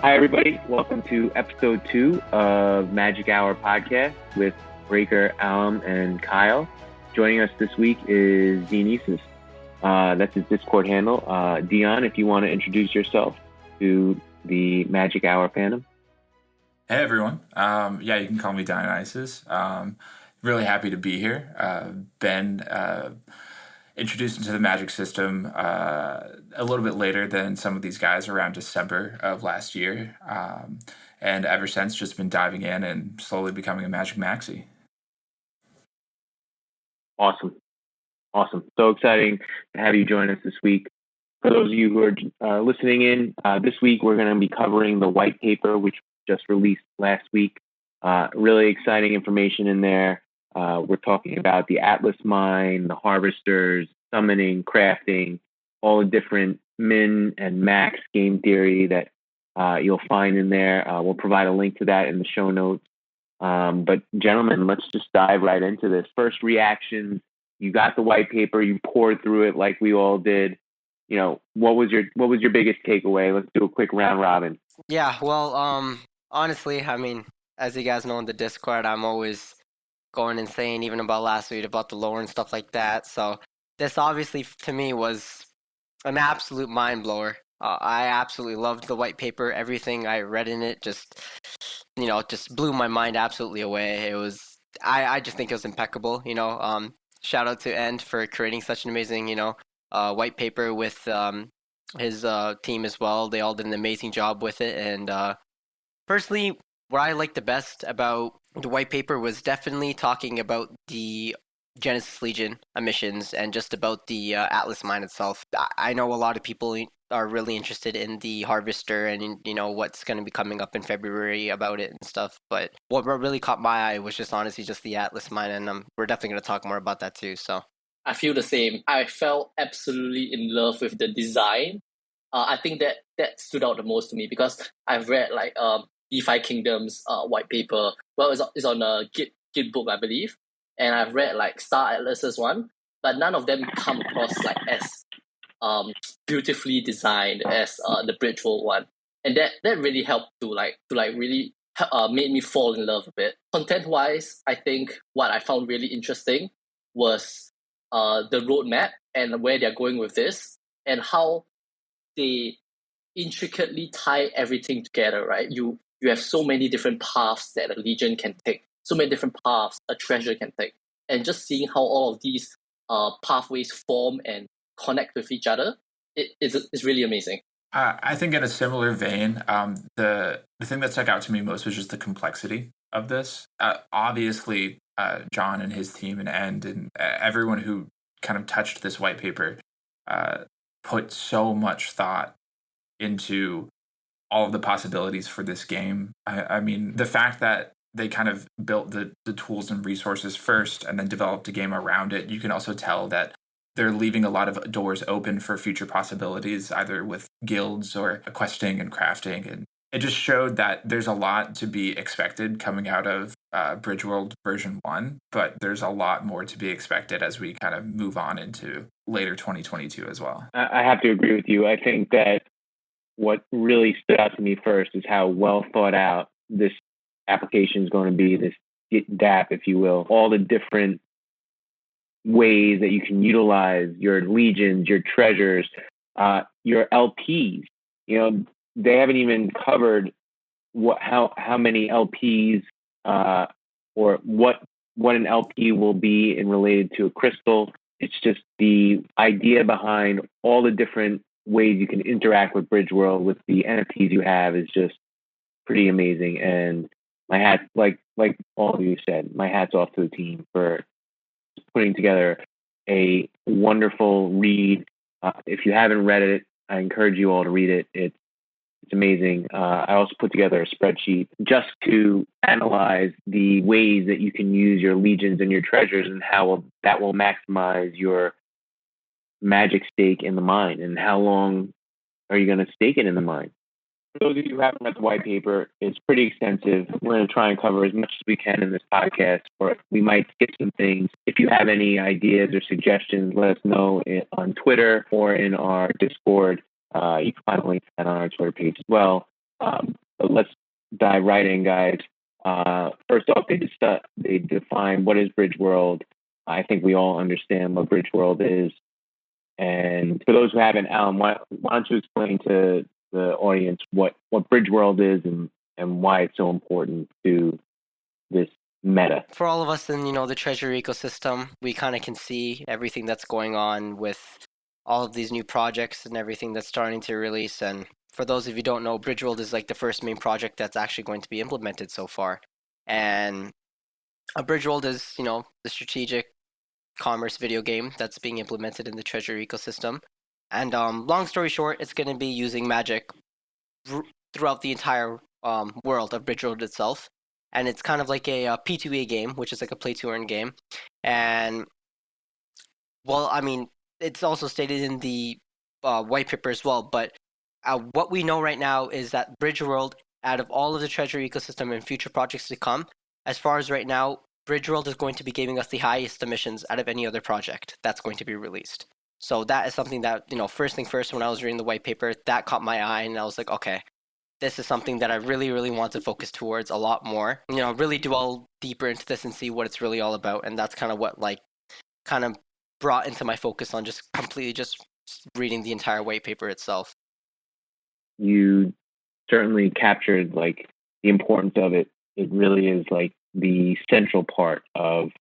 Hi, everybody. Welcome to episode 2 of Magic Hour podcast with Breaker, Alum, and Kyle. Joining us this week is Dionysis. That's his Discord handle. Dion, if you want to introduce yourself to the Magic Hour fandom. Hey, everyone. You can call me Dionysis. Really happy to be here. Ben introduced into the Magic system a little bit later than some of these guys, around December of last year. And ever since, just been diving in and slowly becoming a Magic Maxi. Awesome. So exciting to have you join us this week. For those of you who are listening in, this week we're going to be covering the white paper, which just released last week. Really exciting information in there. We're talking about the Atlas Mine, the harvesters, summoning, crafting, all the different min and max game theory that you'll find in there. We'll provide a link to that in the show notes. But gentlemen, let's just dive right into this. First reactions. You got the white paper, you poured through it like we all did. You know, what was your biggest takeaway? Let's do a quick round robin. Yeah, well, honestly, I mean, as you guys know in the Discord, I'm always going insane, even about last week, about the lore and stuff like that. So this obviously, to me, was an absolute mind blower. I absolutely loved the white paper. Everything I read in it just blew my mind absolutely away. It was, I just think it was impeccable. Shout out to End for creating such an amazing, white paper with his team as well. They all did an amazing job with it. And personally, what I liked the best about the white paper was definitely talking about the Genesis Legion missions and just about the Atlas Mine itself. I know a lot of people are really interested in the Harvester and what's going to be coming up in February about it and stuff. But what really caught my eye was just honestly just the Atlas Mine, and we're definitely going to talk more about that too. So I feel the same. I fell absolutely in love with the design. I think that stood out the most to me because I've read like DeFi Kingdom's white paper. Well, it's on a Git book, I believe, and I've read like Star Atlas's one, but none of them come across like as beautifully designed as the Bridgeworld one, and that really helped to really made me fall in love a bit. Content wise, I think what I found really interesting was the roadmap and where they're going with this, and how they intricately tie everything together. Right, you have so many different paths that a legion can take, so many different paths a treasure can take, and just seeing how all of these pathways form and connect with each other, it's really amazing. I think in a similar vein, the thing that stuck out to me most was just the complexity of this. Obviously, John and his team and End and everyone who kind of touched this white paper put so much thought into all of the possibilities for this game. I mean, the fact that they kind of built the tools and resources first and then developed a game around it, you can also tell that they're leaving a lot of doors open for future possibilities, either with guilds or questing and crafting. And it just showed that there's a lot to be expected coming out of Bridgeworld version 1, but there's a lot more to be expected as we kind of move on into later 2022 as well. I have to agree with you. I think that what really stood out to me first is how well thought out this application is going to be, this DApp, if you will. All the different ways that you can utilize your legions, your treasures, your LPs. They haven't even covered how many LPs or what an LP will be in related to a crystal. It's just the idea behind all the different ways you can interact with Bridgeworld with the NFTs you have is just pretty amazing. And my hat, like all of you said, my hat's off to the team for putting together a wonderful read. If you haven't read it, I encourage you all to read it. It's amazing. I also put together a spreadsheet just to analyze the ways that you can use your legions and your treasures and how that will maximize your magic stake in the mine, and how long are you going to stake it in the mine. For those of you who haven't read the white paper, it's pretty extensive. We're going to try and cover as much as we can in this podcast, or we might skip some things. If you have any ideas or suggestions, let us know on Twitter or in our Discord. You can find a link to that on our Twitter page as well. But let's dive right in, guys. First off, they define what is Bridgeworld. I think we all understand what Bridgeworld is. And for those who haven't, Alan, why don't you explain to the audience what Bridgeworld is and why it's so important to this meta? For all of us in, the treasury ecosystem, we kind of can see everything that's going on with all of these new projects and everything that's starting to release. And for those of you who don't know, Bridgeworld is like the first main project that's actually going to be implemented so far. And Bridgeworld is, the strategic commerce video game that's being implemented in the treasury ecosystem. And long story short, it's going to be using magic throughout the entire world of Bridgeworld itself. And it's kind of like a P2E game, which is like a play-to-earn game. And, well, I mean, it's also stated in the white paper as well. But what we know right now is that Bridgeworld, out of all of the treasury ecosystem and future projects to come, as far as right now, Bridgeworld is going to be giving us the highest emissions out of any other project that's going to be released. So that is something that, first thing first, when I was reading the white paper, that caught my eye, and I was like, okay, this is something that I really, really want to focus towards a lot more. Really dwell deeper into this and see what it's really all about. And that's kind of what kind of brought into my focus on just completely just reading the entire white paper itself. You certainly captured the importance of it. It really is the central part of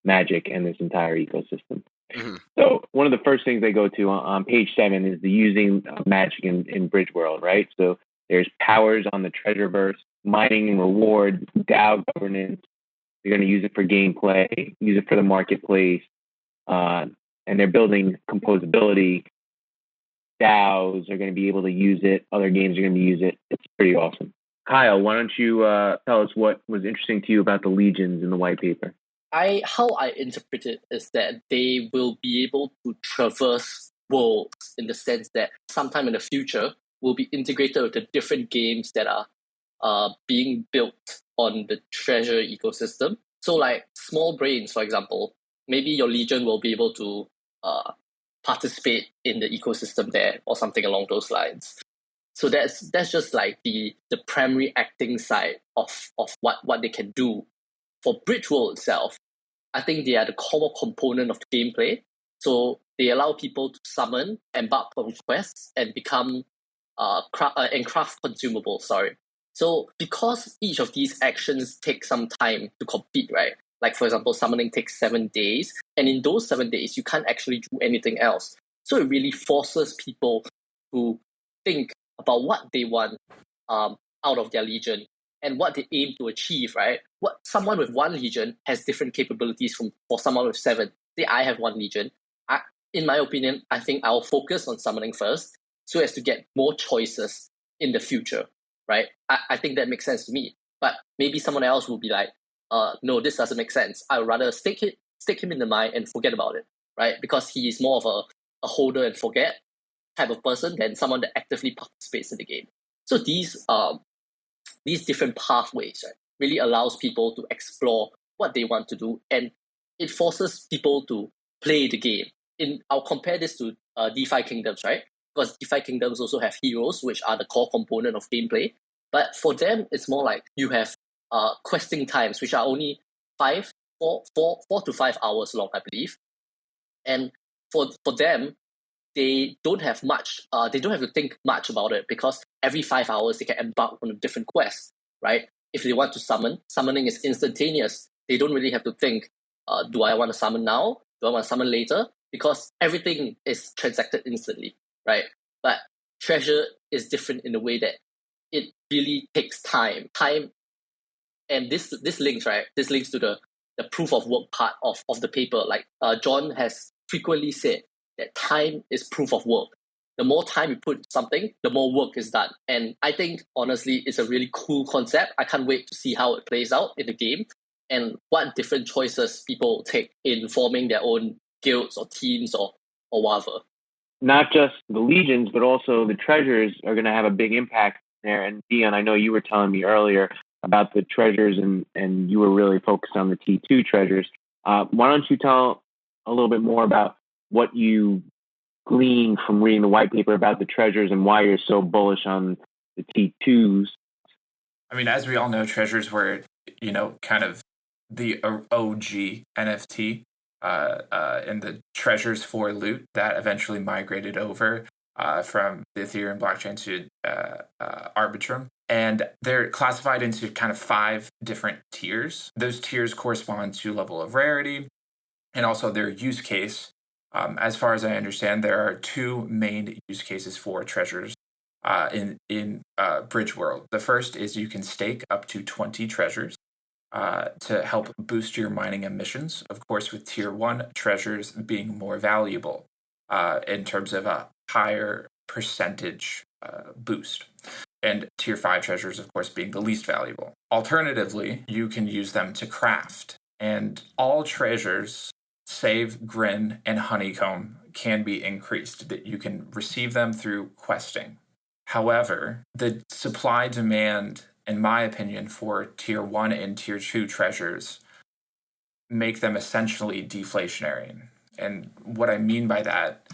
Magic and this entire ecosystem. Mm-hmm. So one of the first things they go to on page 7 is the using of Magic in Bridgeworld, right? So there's powers on the Treasureverse, mining and reward, DAO governance. They're going to use it for gameplay, use it for the marketplace, and they're building composability. DAOs are going to be able to use it. Other games are going to use it. It's pretty awesome. Kyle, why don't you tell us what was interesting to you about the legions in the white paper? How I interpret it is that they will be able to traverse worlds in the sense that sometime in the future will be integrated with the different games that are being built on the treasure ecosystem. So small brains, for example, maybe your legion will be able to participate in the ecosystem there or something along those lines. So that's just the primary acting side of what they can do. For Bridgeworld itself, I think they are the core component of the gameplay. So they allow people to summon, embark on quests, and become and craft consumables. So because each of these actions take some time to complete, right? Like for example, summoning takes 7 days, and in those 7 days, you can't actually do anything else. So it really forces people to think about what they want out of their legion and what they aim to achieve, right? What someone with 1 legion has different capabilities for someone with 7. Say I have 1 legion. In my opinion, I think I'll focus on summoning first so as to get more choices in the future, right? I think that makes sense to me. But maybe someone else will be like, no, this doesn't make sense. I would rather stick him in the mine and forget about it, right? Because he is more of a holder and forget type of person than someone that actively participates in the game. So these different pathways, right, really allows people to explore what they want to do, and it forces people to play the game. I'll compare this to DeFi Kingdoms, right? Because DeFi Kingdoms also have heroes, which are the core component of gameplay. But for them, it's more like you have questing times, which are only 4 to 5 hours long, I believe. And for them, they don't have much. They don't have to think much about it because every 5 hours they can embark on a different quest, right? If they want to summoning is instantaneous. They don't really have to think, do I want to summon now? Do I want to summon later? Because everything is transacted instantly, right? But treasure is different in the way that it really takes time. And this links, right? This links to the proof of work part of the paper. Like John has frequently said that time is proof of work. The more time you put something, the more work is done. And I think, honestly, it's a really cool concept. I can't wait to see how it plays out in the game and what different choices people take in forming their own guilds or teams or whatever. Not just the legions, but also the treasures are going to have a big impact there. And Dion, I know you were telling me earlier about the treasures and you were really focused on the T2 treasures. Why don't you tell a little bit more about what you gleaned from reading the white paper about the treasures and why you're so bullish on the T2s. I mean, as we all know, treasures were, kind of the OG NFT, and the treasures for loot that eventually migrated over from the Ethereum blockchain to Arbitrum. And they're classified into kind of 5 different tiers. Those tiers correspond to level of rarity and also their use case. As far as I understand, there are 2 main use cases for treasures in Bridgeworld. The first is you can stake up to 20 treasures to help boost your mining emissions. Of course, with tier 1 treasures being more valuable in terms of a higher percentage boost. And tier 5 treasures, of course, being the least valuable. Alternatively, you can use them to craft. And all treasures, save Grin and Honeycomb, can be increased. That you can receive them through questing. However, the supply demand, in my opinion, for tier 1 and tier 2 treasures make them essentially deflationary. And what I mean by that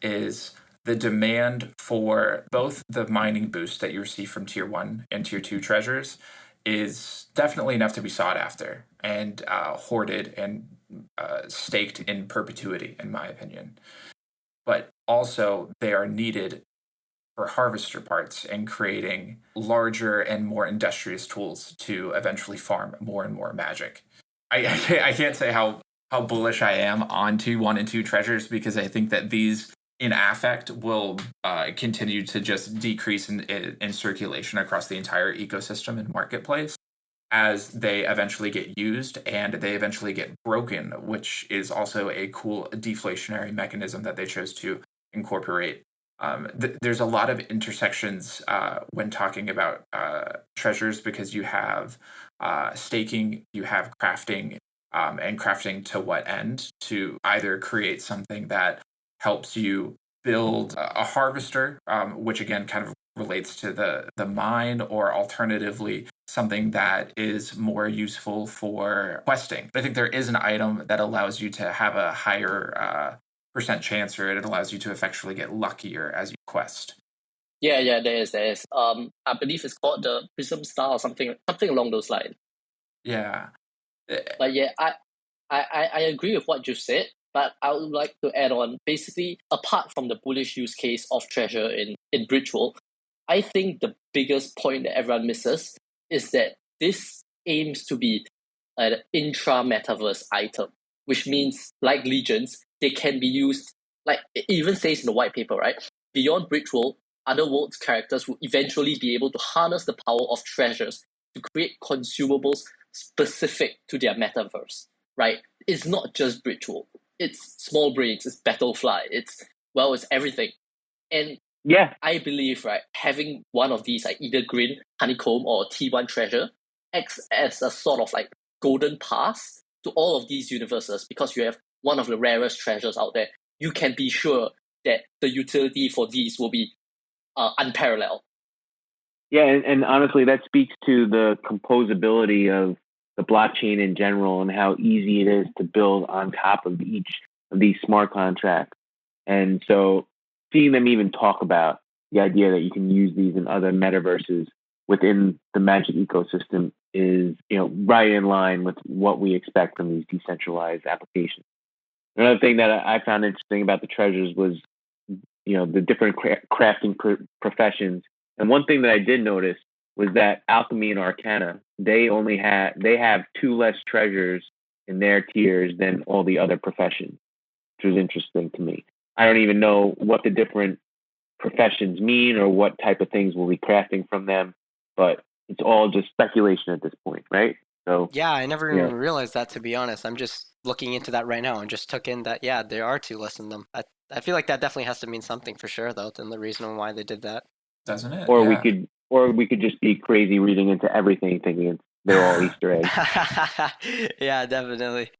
is the demand for both the mining boost that you receive from tier 1 and tier 2 treasures is definitely enough to be sought after and hoarded and staked in perpetuity, in my opinion. But also they are needed for harvester parts and creating larger and more industrious tools to eventually farm more and more magic. I can't say how bullish I am on tier 1 and 2 treasures, because I think that these in affect will continue to just decrease in circulation across the entire ecosystem and marketplace as they eventually get used and they eventually get broken, which is also a cool deflationary mechanism that they chose to incorporate. There's a lot of intersections when talking about treasures, because you have staking, you have crafting, and crafting to what end? To either create something that helps you build a harvester, which again kind of relates to the mine, or alternatively something that is more useful for questing. But I think there is an item that allows you to have a higher percent chance, or it allows you to effectually get luckier as you quest. Yeah, there is. I believe it's called the Prism Star or something along those lines. Yeah. But yeah, I agree with what you've said, but I would like to add on, basically, apart from the bullish use case of treasure in Bridgeworld, I think the biggest point that everyone misses is that this aims to be an intra-metaverse item, which means, like Legions, they can be used, like it even says in the white paper, right? Beyond Bridgeworld, other worlds characters will eventually be able to harness the power of treasures to create consumables specific to their metaverse, right? It's not just Bridgeworld. It's Small Brains, it's Battlefly, it's everything. And yeah, I believe, right, having one of these, like either Green, Honeycomb, or T1 treasure, acts as a sort of like golden pass to all of these universes, because you have one of the rarest treasures out there. You can be sure that the utility for these will be unparalleled. Yeah, and honestly, that speaks to the composability of the blockchain in general and how easy it is to build on top of each of these smart contracts. And so seeing them even talk about the idea that you can use these in other metaverses within the Magic ecosystem is, right in line with what we expect from these decentralized applications. Another thing that I found interesting about the treasures was, the different crafting professions. And one thing that I did notice was that alchemy and arcana, they have 2 less treasures in their tiers than all the other professions, which was interesting to me. I don't even know what the different professions mean or what type of things we'll be crafting from them, but it's all just speculation at this point, right? So yeah, I never even realized that, to be honest. I'm just looking into that right now and just took in that, yeah, there are 2 less in them. I feel like that definitely has to mean something for sure, though, than the reason why they did that. Doesn't it? Or we could just be crazy reading into everything, thinking they're all Easter eggs. Yeah, definitely.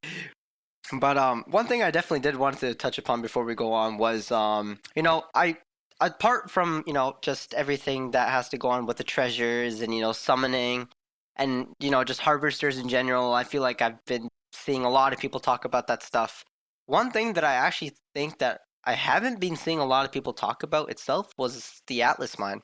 But one thing I definitely did want to touch upon before we go on was, I apart from just everything that has to go on with the treasures and summoning and just harvesters in general, I feel like I've been seeing a lot of people talk about that stuff. One thing that I actually think that I haven't been seeing a lot of people talk about itself was the Atlas Mine.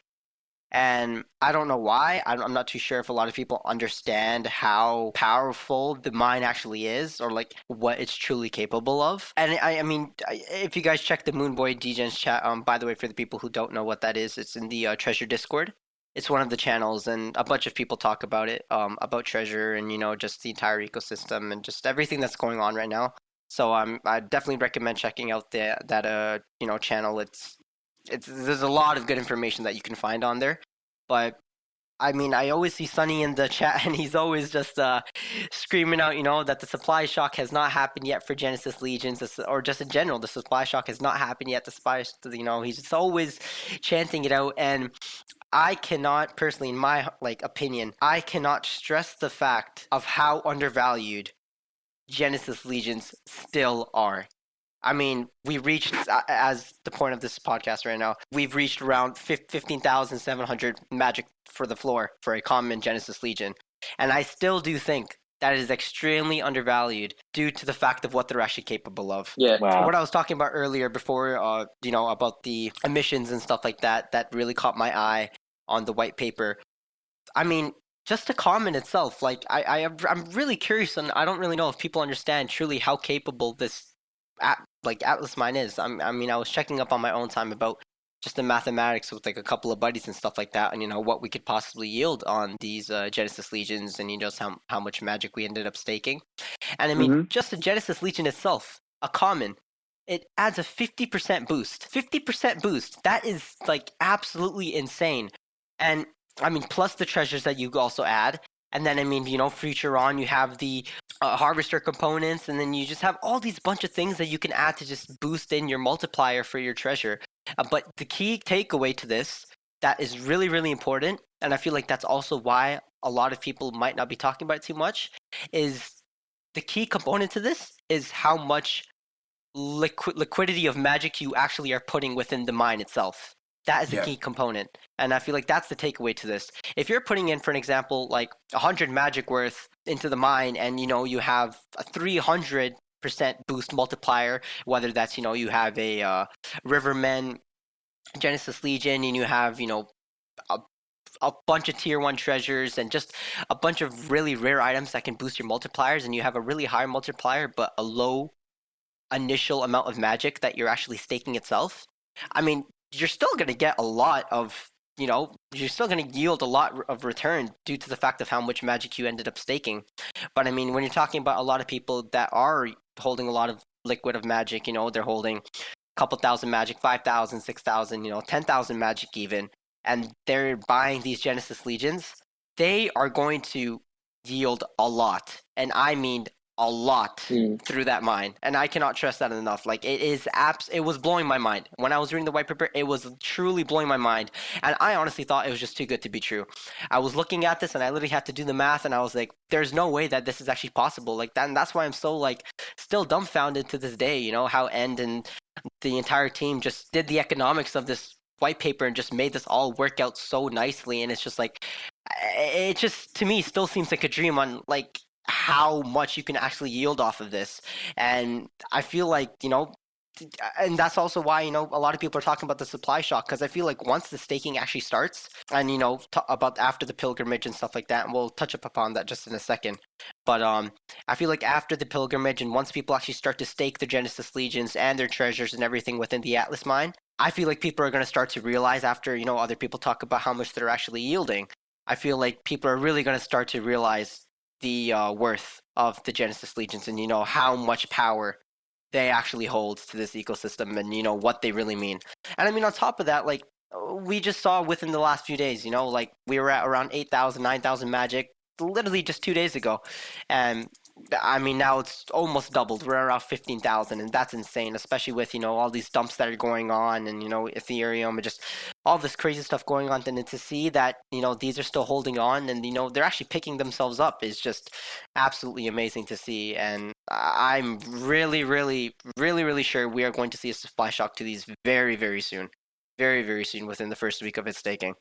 And I don't know why. I'm not too sure if a lot of people understand how powerful the mine actually is, or like what it's truly capable of. And I mean, if you guys check the Moonboy Degens chat, by the way, for the people who don't know what that is, it's in the Treasure Discord. It's one of the channels, and a bunch of people talk about it, about Treasure, and just the entire ecosystem and just everything that's going on right now. So I definitely recommend checking out that channel. It's there's a lot of good information that you can find on there. But I mean, I always see Sunny in the chat, and he's always just screaming out, that the supply shock has not happened yet for Genesis Legions, or just in general, the supply shock has not happened yet. He's just always chanting it out, and I cannot personally, in my opinion, I cannot stress the fact of how undervalued Genesis Legions still are. I mean, we reached, as the point of this podcast right now, we've reached around 15,700 magic for the floor for a common Genesis Legion. And I still do think that is extremely undervalued due to the fact of what they're actually capable of. Yeah. Wow. What I was talking about earlier before, about the emissions and stuff like that, that really caught my eye on the white paper. I mean, just a comment itself, I'm really curious, and I don't really know if people understand truly how capable this Atlas Mine is. I mean, I was checking up on my own time about just the mathematics with a couple of buddies and stuff like that, and what we could possibly yield on these Genesis Legions, and just how much magic we ended up staking. And I mean, just the Genesis Legion itself, a common, it adds a 50% boost. 50% boost. That is absolutely insane. And I mean, plus the treasures that you also add. And then, I mean, future on, you have the harvester components, and then you just have all these bunch of things that you can add to just boost in your multiplier for your treasure. But the key takeaway to this that is really, really important, and I feel like that's also why a lot of people might not be talking about it too much, is the key component to this is how much liquidity of magic you actually are putting within the mine itself. That is the key component. And I feel like that's the takeaway to this. If you're putting in, for an example, 100 magic worth into the mine, and you have a 300% boost multiplier, whether that's you have a Rivermen Genesis Legion, and you have a bunch of tier 1 treasures and just a bunch of really rare items that can boost your multipliers, and you have a really high multiplier but a low initial amount of magic that you're actually staking itself. I mean, you're still going to get a lot of, you're still going to yield a lot of return due to the fact of how much magic you ended up staking. But I mean, when you're talking about a lot of people that are holding a lot of liquid of magic, they're holding a couple thousand magic, 5,000, 6,000, 10,000 magic even, and they're buying these Genesis Legions, they are going to yield a lot. And I mean a lot through that mine, and I cannot stress that enough. It was blowing my mind when I was reading the white paper. It was truly blowing my mind, and I honestly thought it was just too good to be true. I was looking at this, and I literally had to do the math, and I was like, "There's no way that this is actually possible." Like that, and that's why I'm so still dumbfounded to this day. How End and the entire team just did the economics of this white paper and just made this all work out so nicely, and it's just it just to me still seems like a dream on how much you can actually yield off of this. And I feel and that's also why a lot of people are talking about the supply shock, because I feel like once the staking actually starts, and about after the pilgrimage and stuff like that, and we'll touch up upon that just in a second, but I feel like after the pilgrimage, and once people actually start to stake the Genesis Legions and their treasures and everything within the Atlas Mine, I feel like people are going to start to realize, after other people talk about how much they're actually yielding, I feel like people are really going to start to realize the worth of the Genesis Legions, and how much power they actually hold to this ecosystem, and what they really mean. And I mean, on top of that, we just saw within the last few days, we were at around 8,000, 9,000 magic literally just 2 days ago, and I mean, now it's almost doubled. We're around 15,000, and that's insane, especially with all these dumps that are going on, and Ethereum, and just all this crazy stuff going on. And to see that these are still holding on, and they're actually picking themselves up is just absolutely amazing to see. And I'm really, really, really, really sure we are going to see a supply shock to these very, very soon, very, very soon, within the first week of its staking.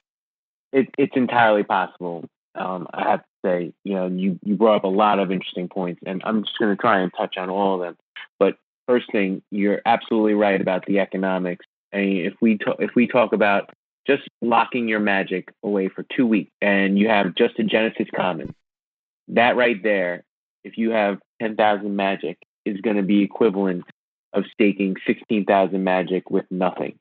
It's entirely possible. I have to say, you brought up a lot of interesting points, and I'm just going to try and touch on all of them. But first thing, you're absolutely right about the economics. I mean, if we talk about just locking your magic away for 2 weeks, and you have just a Genesis common. That right there, if you have 10,000 magic, is going to be equivalent of staking 16,000 magic with nothing.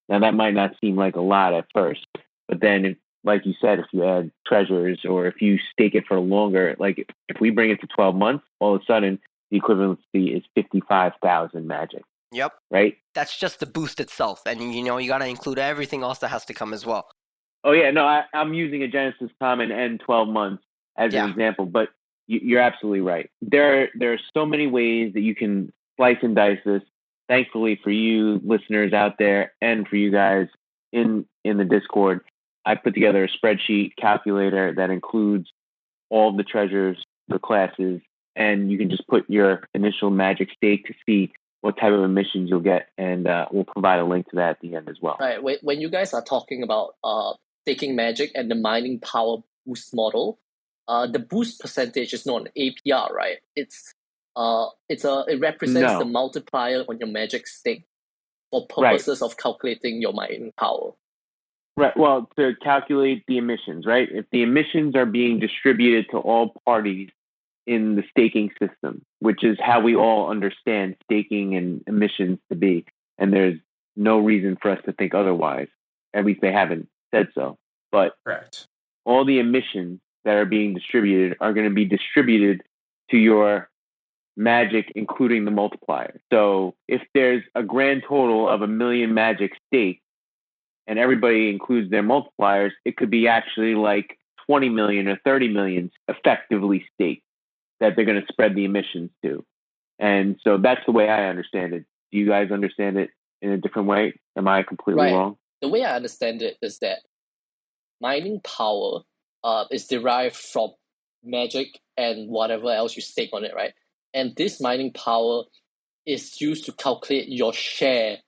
Now, that might not seem like a lot at first, but then, like you said, if you add treasures or if you stake it for longer, like if we bring it to 12 months, all of a sudden, the equivalency is 55,000 magic. Yep. Right? That's just the boost itself. And, you got to include everything else that has to come as well. Oh, yeah. No, I'm using a Genesis common and 12 months as an example, but you're absolutely right. There are so many ways that you can slice and dice this. Thankfully for you listeners out there and for you guys in the Discord, I put together a spreadsheet calculator that includes all the treasures, the classes, and you can just put your initial magic stake to see what type of emissions you'll get, and we'll provide a link to that at the end as well. Right. When you guys are talking about staking magic and the mining power boost model, the boost percentage is not an APR, right? It represents the multiplier on your magic stake for purposes of calculating your mining power. Right. Well, to calculate the emissions, right? If the emissions are being distributed to all parties in the staking system, which is how we all understand staking and emissions to be, and there's no reason for us to think otherwise. At least they haven't said so. But all the emissions that are being distributed are going to be distributed to your magic, including the multiplier. So if there's a grand total of 1 million magic staked and everybody includes their multipliers, it could be actually like 20 million or 30 million effectively staked that they're going to spread the emissions to. And so that's the way I understand it. Do you guys understand it in a different way? Am I completely wrong? The way I understand it is that mining power is derived from magic and whatever else you stake on it, right? And this mining power is used to calculate your share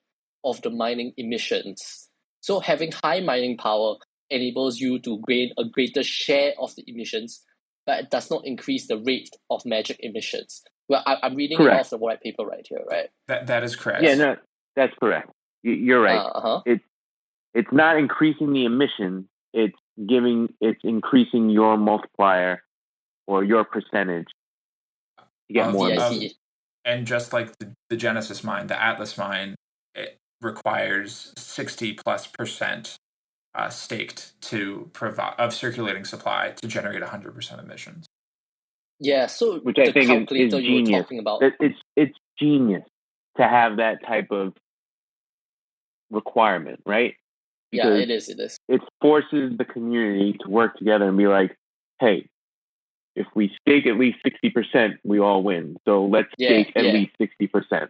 of the mining emissions. So having high mining power enables you to gain a greater share of the emissions, but it does not increase the rate of magic emissions. Well, I'm reading it off the white paper right here, right? That is correct. Yeah, no, that's correct. You're right. It's not increasing the emission. It's increasing your multiplier or your percentage to get more. And just like the Genesis mine, the Atlas mine, it requires 60+% staked to provide of circulating supply to generate 100% emissions. Yeah, so which I think is you genius. were talking about. It's genius to have that type of requirement, right? Because it is. It forces the community to work together and be like, hey, if we stake at least 60%, we all win. So let's stake at least 60%.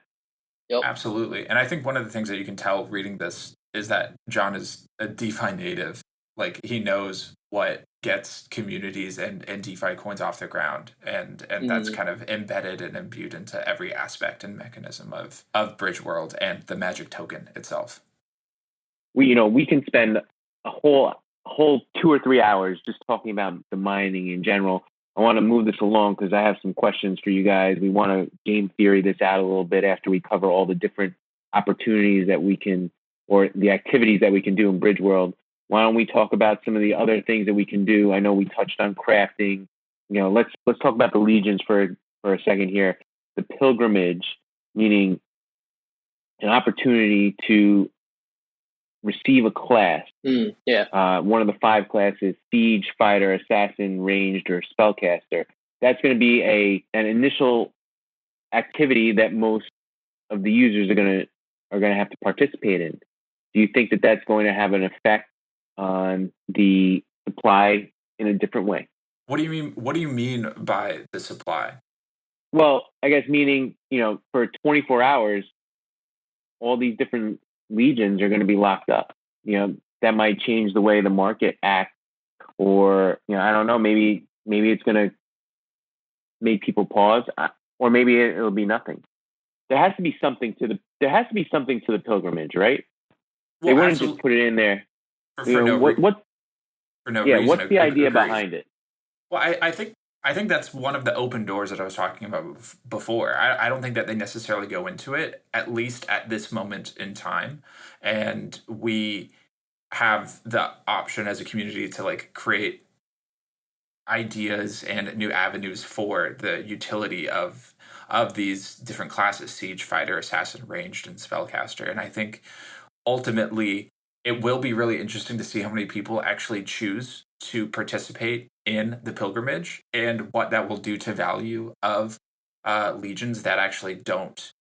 Yep. Absolutely. And I think one of the things that you can tell reading this is that John is a DeFi native. Like, he knows what gets communities and DeFi coins off the ground. And that's kind of embedded and imbued into every aspect and mechanism of Bridgeworld and the magic token itself. We can spend a whole 2 or 3 hours just talking about the mining in general. I want to move this along because I have some questions for you guys. We want to game theory this out a little bit after we cover all the different opportunities that we can, or the activities that we can do in Bridgeworld. Why don't we talk about some of the other things that we can do? I know we touched on crafting. Let's talk about the legions for a second here. The pilgrimage, meaning an opportunity to receive a class. One of the 5 classes: siege, fighter, assassin, ranged, or spellcaster. That's going to be an initial activity that most of the users are going to have to participate in. Do you think that that's going to have an effect on the supply in a different way? What do you mean? What do you mean by the supply? Well, I guess meaning, for 24 hours, all these different legions are going to be locked up. That might change the way the market acts, or I don't know. Maybe it's going to make people pause, or maybe it'll be nothing. There has to be something to the pilgrimage, right? Well, they wouldn't just put it in there. For no reason. What's the idea behind it? Well, I think that's one of the open doors that I was talking about before. I don't think that they necessarily go into it, at least at this moment in time. And we have the option as a community to like create ideas and new avenues for the utility of these different classes: siege, fighter, assassin, ranged, and spellcaster. And I think ultimately it will be really interesting to see how many people actually choose to participate in the pilgrimage and what that will do to value of legions that actually don't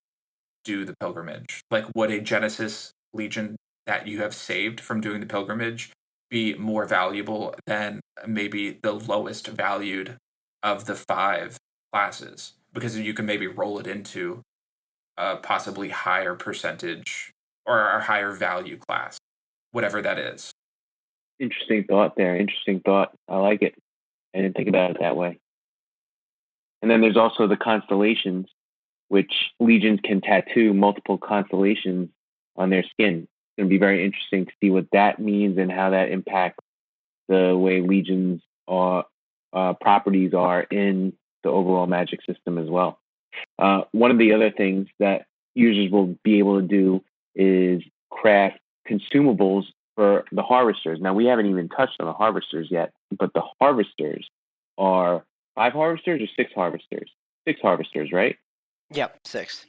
do the pilgrimage. Like, would a Genesis legion that you have saved from doing the pilgrimage be more valuable than maybe the lowest valued of the 5 classes? Because you can maybe roll it into a possibly higher percentage or a higher value class, whatever that is. Interesting thought there. Interesting thought. I like it. I didn't think about it that way. And then there's also the constellations, which legions can tattoo multiple constellations on their skin. It's going to be very interesting to see what that means and how that impacts the way legions are properties are in the overall Magic system as well. One of the other things that users will be able to do is craft consumables for the harvesters. Now, we haven't even touched on the harvesters yet, but the harvesters are 5 harvesters or 6 harvesters? 6 harvesters, right? Yep, 6.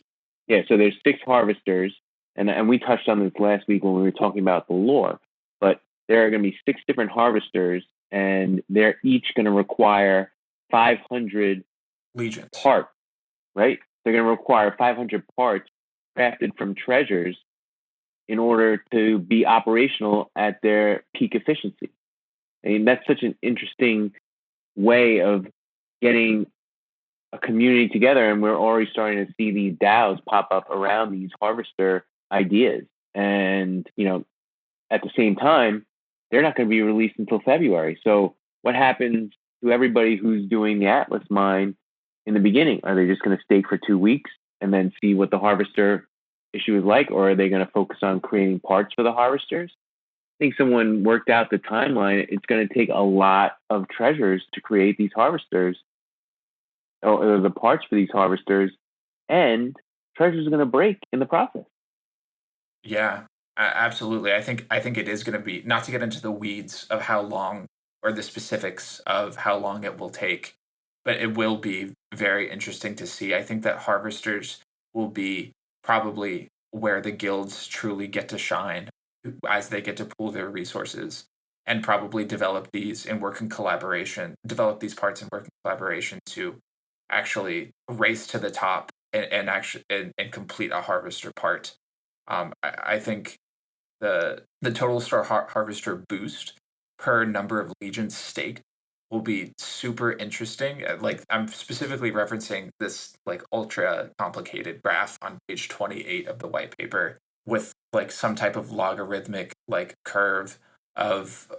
Yeah, so there's 6 harvesters, and we touched on this last week when we were talking about the lore, but there are going to be 6 different harvesters, and they're each going to require 500 legions parts, right? They're going to require 500 parts crafted from treasures in order to be operational at their peak efficiency. I mean, that's such an interesting way of getting a community together, and we're already starting to see these DAOs pop up around these harvester ideas. And, you know, at the same time, they're not going to be released until February. So what happens to everybody who's doing the Atlas Mine in the beginning? Are they just going to stake for 2 weeks and then see what the harvester issue is like, or are they going to focus on creating parts for the harvesters? I think someone worked out the timeline. It's going to take a lot of treasures to create these harvesters, or the parts for these harvesters, and treasures are going to break in the process. Yeah, absolutely. I think it is going to be, not to get into the weeds of how long or the specifics of how long it will take, but it will be very interesting to see. I think that harvesters will be probably where the guilds truly get to shine as they get to pool their resources and probably develop these and work in collaboration, develop these parts and work in collaboration to actually race to the top and actually and complete a harvester part. I think the total star harvester boost per number of legions staked will be super interesting. Like, I'm specifically referencing this like ultra complicated graph on page 28 of the white paper with like some type of logarithmic like curve of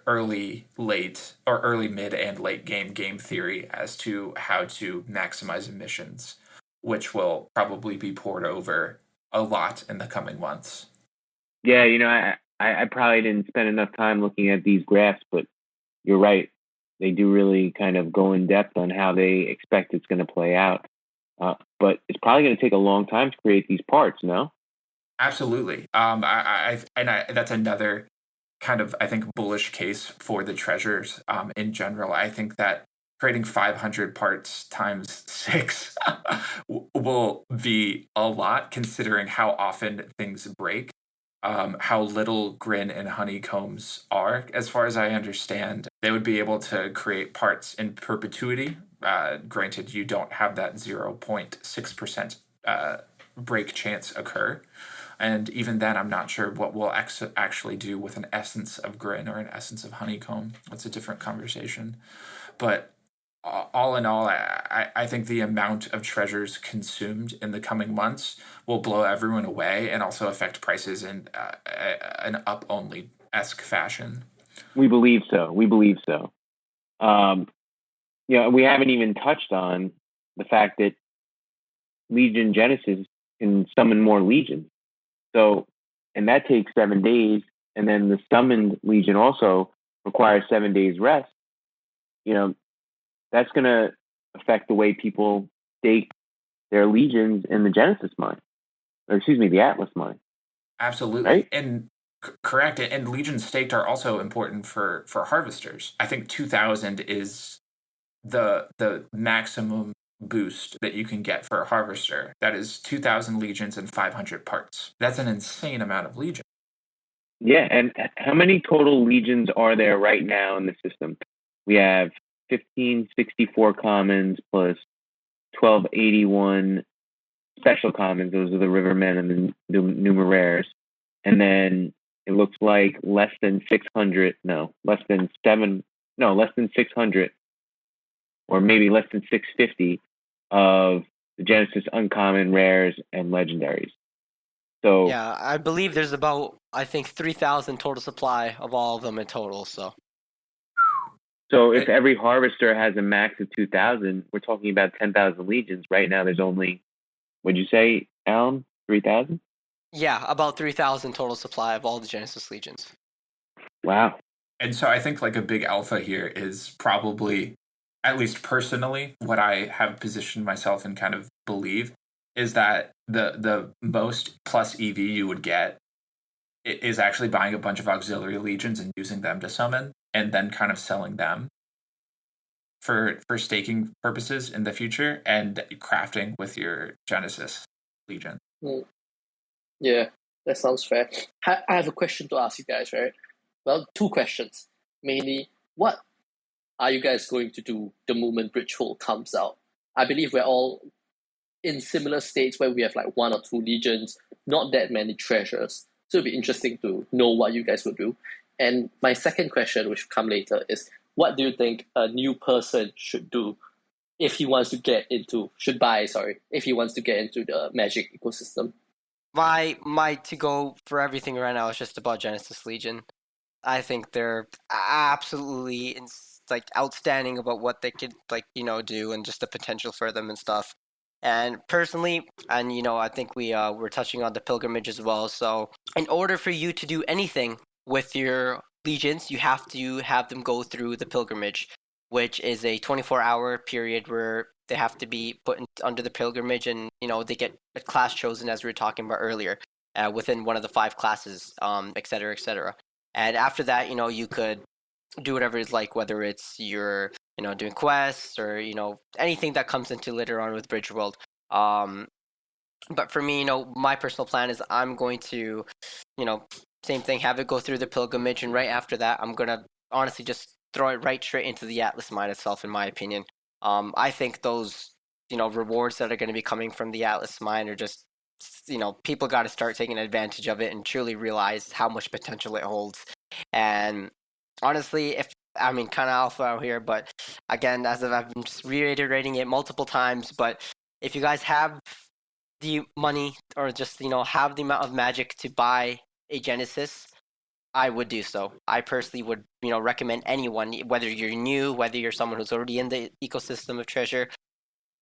early, late, or early, mid, and late game theory as to how to maximize emissions, which will probably be poured over a lot in the coming months. Yeah, you know, I probably didn't spend enough time looking at these graphs, but you're right. They do really kind of go in depth on how they expect it's going to play out. But it's probably going to take a long time to create these parts, no? Absolutely. That's another kind of, I think, bullish case for the treasures in general. I think that creating 500 parts times 6 will be a lot, considering how often things break, how little Grin and Honeycombs are. As far as I understand, they would be able to create parts in perpetuity. Granted, you don't have that 0.6% break chance occur. And even then, I'm not sure what we'll actually do with an essence of Grin or an essence of Honeycomb. That's a different conversation. But all in all, I think the amount of treasures consumed in the coming months will blow everyone away and also affect prices in an up-only-esque fashion. We believe so. You know, we haven't even touched on the fact that Legion Genesis can summon more legions. So, and that takes 7 days, and then the summoned legion also requires 7 days rest. You know, that's going to affect the way people stake their legions in the Genesis mine, or excuse me, the Atlas mine. Absolutely. Right? And Correct. And Legion Staked are also important for harvesters. I think 2,000 is the maximum boost that you can get for a harvester. That is 2,000 legions and 500 parts. That's an insane amount of legion. Yeah, and how many total legions are there right now in the system? We have 1564 commons plus 1281 special commons. Those are the Rivermen and the Numeraires. And then it looks like less than 600, less than 600, or maybe less than 650 of the Genesis uncommon, rares, and legendaries. So yeah, I believe there's about, I think, 3,000 total supply of all of them in total. So if every harvester has a max of 2,000, we're talking about 10,000 legions. Right now, there's only, what'd you say, Alan? 3,000? Yeah, about 3,000 total supply of all the Genesis legions. Wow. And so I think like a big alpha here is probably, at least personally, what I have positioned myself and kind of believe is that the most plus EV you would get is actually buying a bunch of auxiliary legions and using them to summon, and then kind of selling them for staking purposes in the future, and crafting with your Genesis Legion. Yeah, that sounds fair. I have a question to ask you guys, right? Well, two questions. Mainly, what are you guys going to do the moment Bridgeworld comes out? I believe we're all in similar states where we have like 1 or 2 legions, not that many treasures. So it'd be interesting to know what you guys will do. And my second question, which will come later, is what do you think a new person should do if he wants to get into, if he wants to get into the Magic ecosystem? My to go for everything right now is just about Genesis Legion. I think they're absolutely outstanding about what they could do, and just the potential for them and stuff. And personally, and I think we're touching on the pilgrimage as well. So in order for you to do anything with your legions, you have to have them go through the pilgrimage, which is a 24-hour period where they have to be put under the pilgrimage, and they get a class chosen, as we were talking about earlier, within one of the 5 classes, et cetera, et cetera. And after that, you could do whatever it's like, whether it's you're doing quests or anything that comes into later on with Bridgeworld. But for me, my personal plan is I'm going to same thing, have it go through the pilgrimage, and right after that I'm gonna honestly just throw it right straight into the Atlas Mine itself, in my opinion. I think those rewards that are going to be coming from the Atlas Mine are just, people got to start taking advantage of it and truly realize how much potential it holds. And honestly, kind of alpha out here, but again, as I've been just reiterating it multiple times, but if you guys have the money, or just have the amount of magic to buy a Genesis, I would do so. I personally would recommend anyone, whether you're new, whether you're someone who's already in the ecosystem of treasure,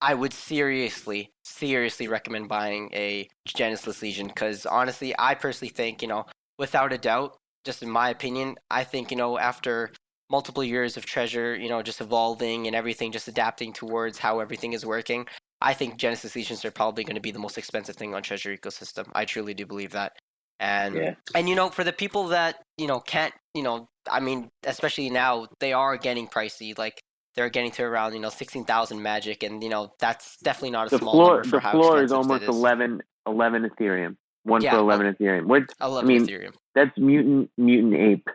I would seriously recommend buying a Genesis Legion, because honestly, I personally think, without a doubt, just in my opinion, I think, after multiple years of treasure, just evolving and everything, just adapting towards how everything is working, I think Genesis Legions are probably going to be the most expensive thing on treasure ecosystem. I truly do believe that. And for the people that can't, especially now, they are getting pricey. Like, they're getting to around 16,000 magic, and that's definitely not a small number for how expensive it is. The floor is almost 11 Ethereum. For 11 Ethereum. 11 Ethereum. That's mutant ape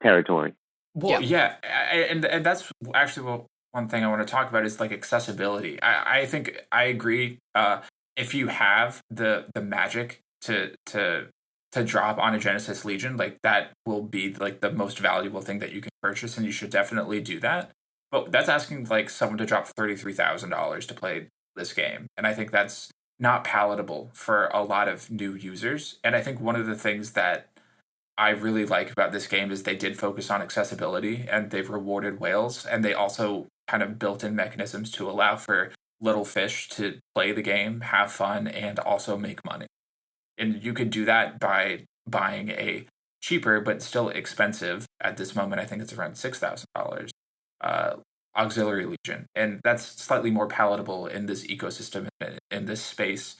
territory. Well, yeah, and that's actually one thing I want to talk about is like accessibility. I think I agree. If you have the magic to drop on a Genesis Legion, like, that will be like the most valuable thing that you can purchase, and you should definitely do that. But that's asking like someone to drop $33,000 to play this game, and I think that's not palatable for a lot of new users. And I think one of the things that I really like about this game is they did focus on accessibility, and they've rewarded whales, and they also kind of built in mechanisms to allow for little fish to play the game, have fun, and also make money. And you could do that by buying a cheaper but still expensive, at this moment I think it's around $6,000, auxiliary legion. And that's slightly more palatable in this ecosystem, in this space,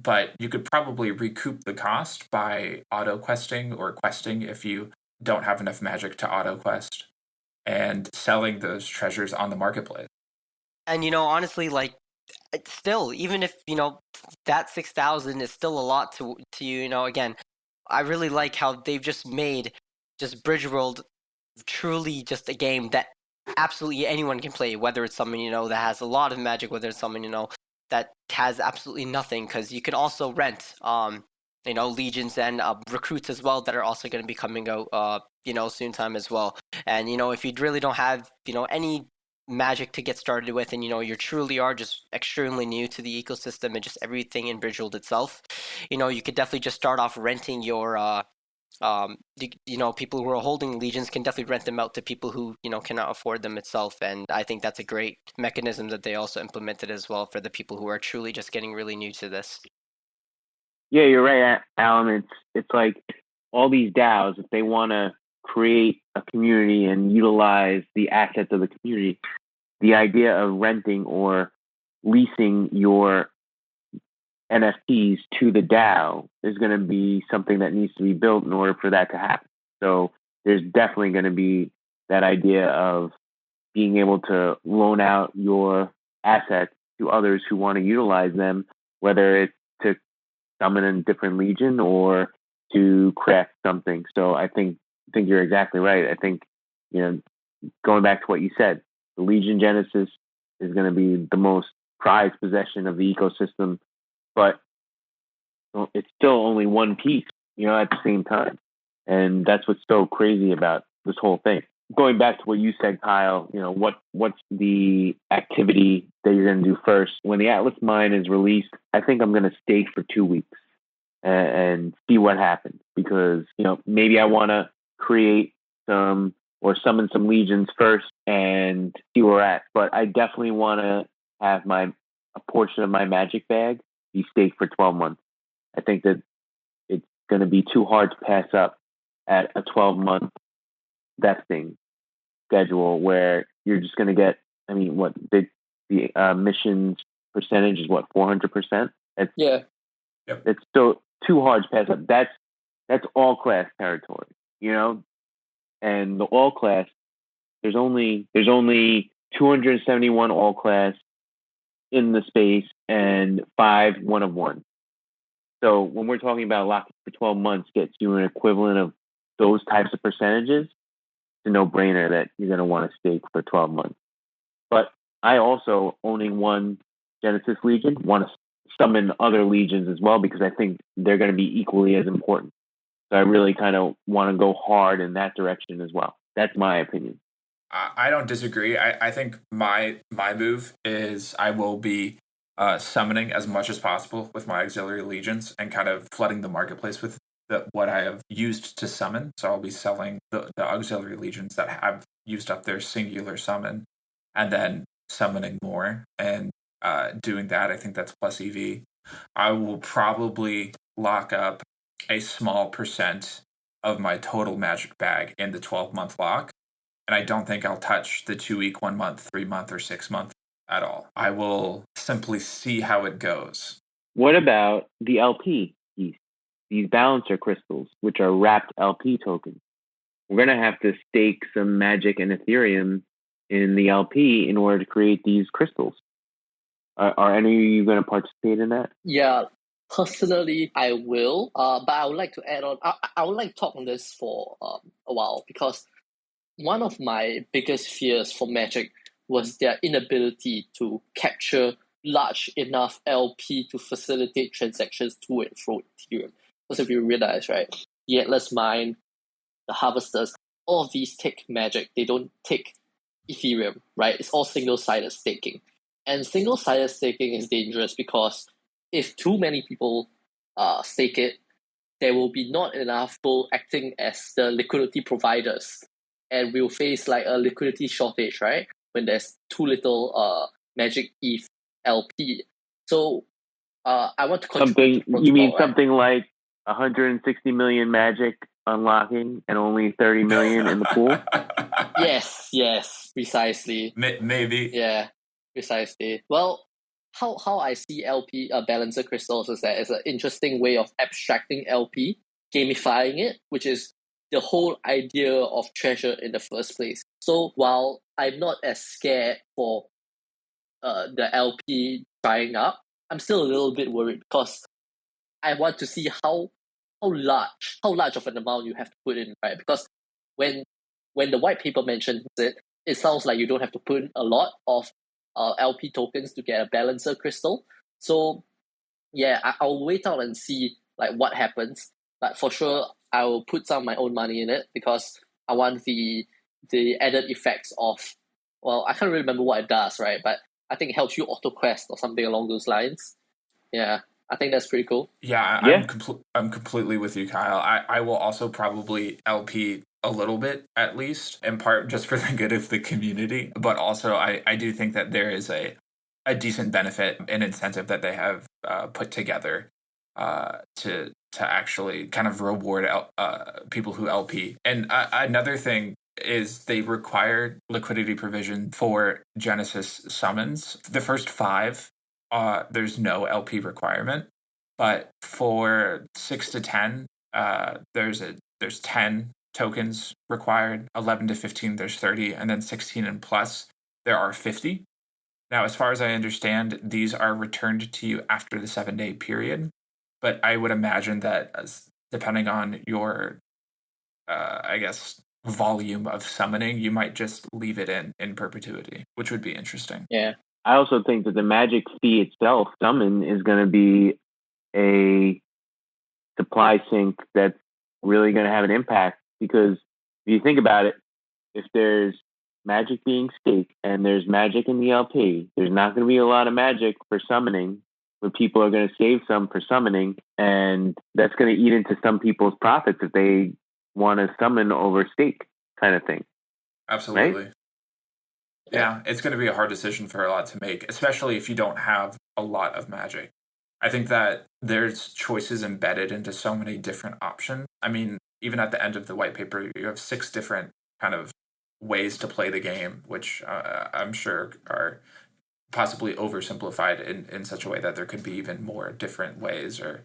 but you could probably recoup the cost by auto questing or questing if you don't have enough magic to auto quest, and selling those treasures on the marketplace. And honestly, like, it's still, even if that 6,000 is still a lot to you. Again, I really like how they've just made just Bridgeworld truly just a game that absolutely anyone can play, whether it's someone that has a lot of magic, whether it's someone that has absolutely nothing, because you can also rent legions and recruits as well that are also going to be coming out soon time as well. And if you really don't have any magic to get started with, and you truly are just extremely new to the ecosystem and just everything in Bridgeworld itself, you could definitely just start off renting your people who are holding legions can definitely rent them out to people who cannot afford them itself. And I think that's a great mechanism that they also implemented as well for the people who are truly just getting really new to this. Yeah, you're right, Alan. It's like all these DAOs, if they want to create a community and utilize the assets of the community, the idea of renting or leasing your NFTs to the DAO is going to be something that needs to be built in order for that to happen. So there's definitely going to be that idea of being able to loan out your assets to others who want to utilize them, whether it's to summon a different legion or to craft something. So I think you're exactly right. I think, going back to what you said, the Legion Genesis is going to be the most prized possession of the ecosystem, but it's still only one piece, at the same time. And that's what's so crazy about this whole thing. Going back to what you said, Kyle, what's the activity that you're going to do first? When the Atlas Mine is released, I think I'm going to stake for 2 weeks and see what happens, because, maybe I want to create some or summon some legions first and see where we're at. But I definitely want to have a portion of my magic bag be staked for 12 months. I think that it's going to be too hard to pass up at a 12-month vesting schedule where you're just going to get, the missions percentage is what, 400%? Yeah. Yep. It's still too hard to pass up. That's all class territory, and the all class, there's only 271 all class in the space and 5 one of one. So when we're talking about locking for 12 months gets you an equivalent of those types of percentages, it's a no-brainer that you're going to want to stake for 12 months. But I also, owning one Genesis Legion, want to summon other legions as well, because I think they're going to be equally as important. So I really kind of want to go hard in that direction as well. That's my opinion. I don't disagree. I think my move is I will be summoning as much as possible with my auxiliary legions and kind of flooding the marketplace with what I have used to summon. So I'll be selling the auxiliary legions that have used up their singular summon, and then summoning more and doing that. I think that's plus EV. I will probably lock up a small percent of my total magic bag in the 12-month lock. And I don't think I'll touch the 2 week, 1 month, 3 month, or 6 month at all. I will simply see how it goes. What about the LP piece? These balancer crystals, which are wrapped LP tokens. We're going to have to stake some magic and Ethereum in the LP in order to create these crystals. Are any of you going to participate in that? Yeah, personally, I will. But I would like to add on. I would like to talk on this for a while, because one of my biggest fears for Magic was their inability to capture large enough LP to facilitate transactions to and fro Ethereum. Because if you realize, right, the Atlas Mine, the Harvesters, all of these take magic. They don't take Ethereum, right? It's all single-sided staking. And single-sided staking is dangerous because if too many people stake it, there will be not enough people acting as the liquidity providers. And we'll face like a liquidity shortage, right? When there's too little magic ETH LP. So I want to contribute to you mean right? something like 160 million magic unlocking and only 30 million in the pool? Yes, precisely. Maybe. Yeah, precisely. Well, how I see LP balancer crystals is that it's an interesting way of abstracting LP, gamifying it, which is the whole idea of treasure in the first place. So while I'm not as scared for the LP drying up, I'm still a little bit worried because I want to see how large of an amount you have to put in, right? Because when the white paper mentions it, it sounds like you don't have to put in a lot of LP tokens to get a balancer crystal. So yeah, I'll wait out and see like what happens. But for sure, I will put some of my own money in it because I want the added effects of, well, I can't really remember what it does, right? But I think it helps you auto quest or something along those lines. Yeah, I think that's pretty cool. Yeah, Yeah. I'm completely with you, Kyle. I will also probably LP a little bit, at least, in part just for the good of the community. But also, I do think that there is a decent benefit and incentive that they have put together to actually kind of reward people who LP. And another thing is they require liquidity provision for Genesis summons. The first 5, there's no LP requirement, but for 6 to 10, there's 10 tokens required. 11 to 15, there's 30, and then 16 and plus, there are 50. Now, as far as I understand, these are returned to you after the 7-day period, but I would imagine that depending on your, I guess, volume of summoning, you might just leave it in perpetuity, which would be interesting. Yeah. I also think that the magic fee itself, summon, is going to be a supply sink that's really going to have an impact, because if you think about it, if there's magic being staked and there's magic in the LP, there's not going to be a lot of magic for summoning, where people are going to save some for summoning, and that's going to eat into some people's profits if they want to summon over stake kind of thing. Absolutely. Right? Yeah, it's going to be a hard decision for a lot to make, especially if you don't have a lot of magic. I think that there's choices embedded into so many different options. I mean, even at the end of the white paper, you have 6 different kind of ways to play the game, which I'm sure are possibly oversimplified in such a way that there could be even more different ways or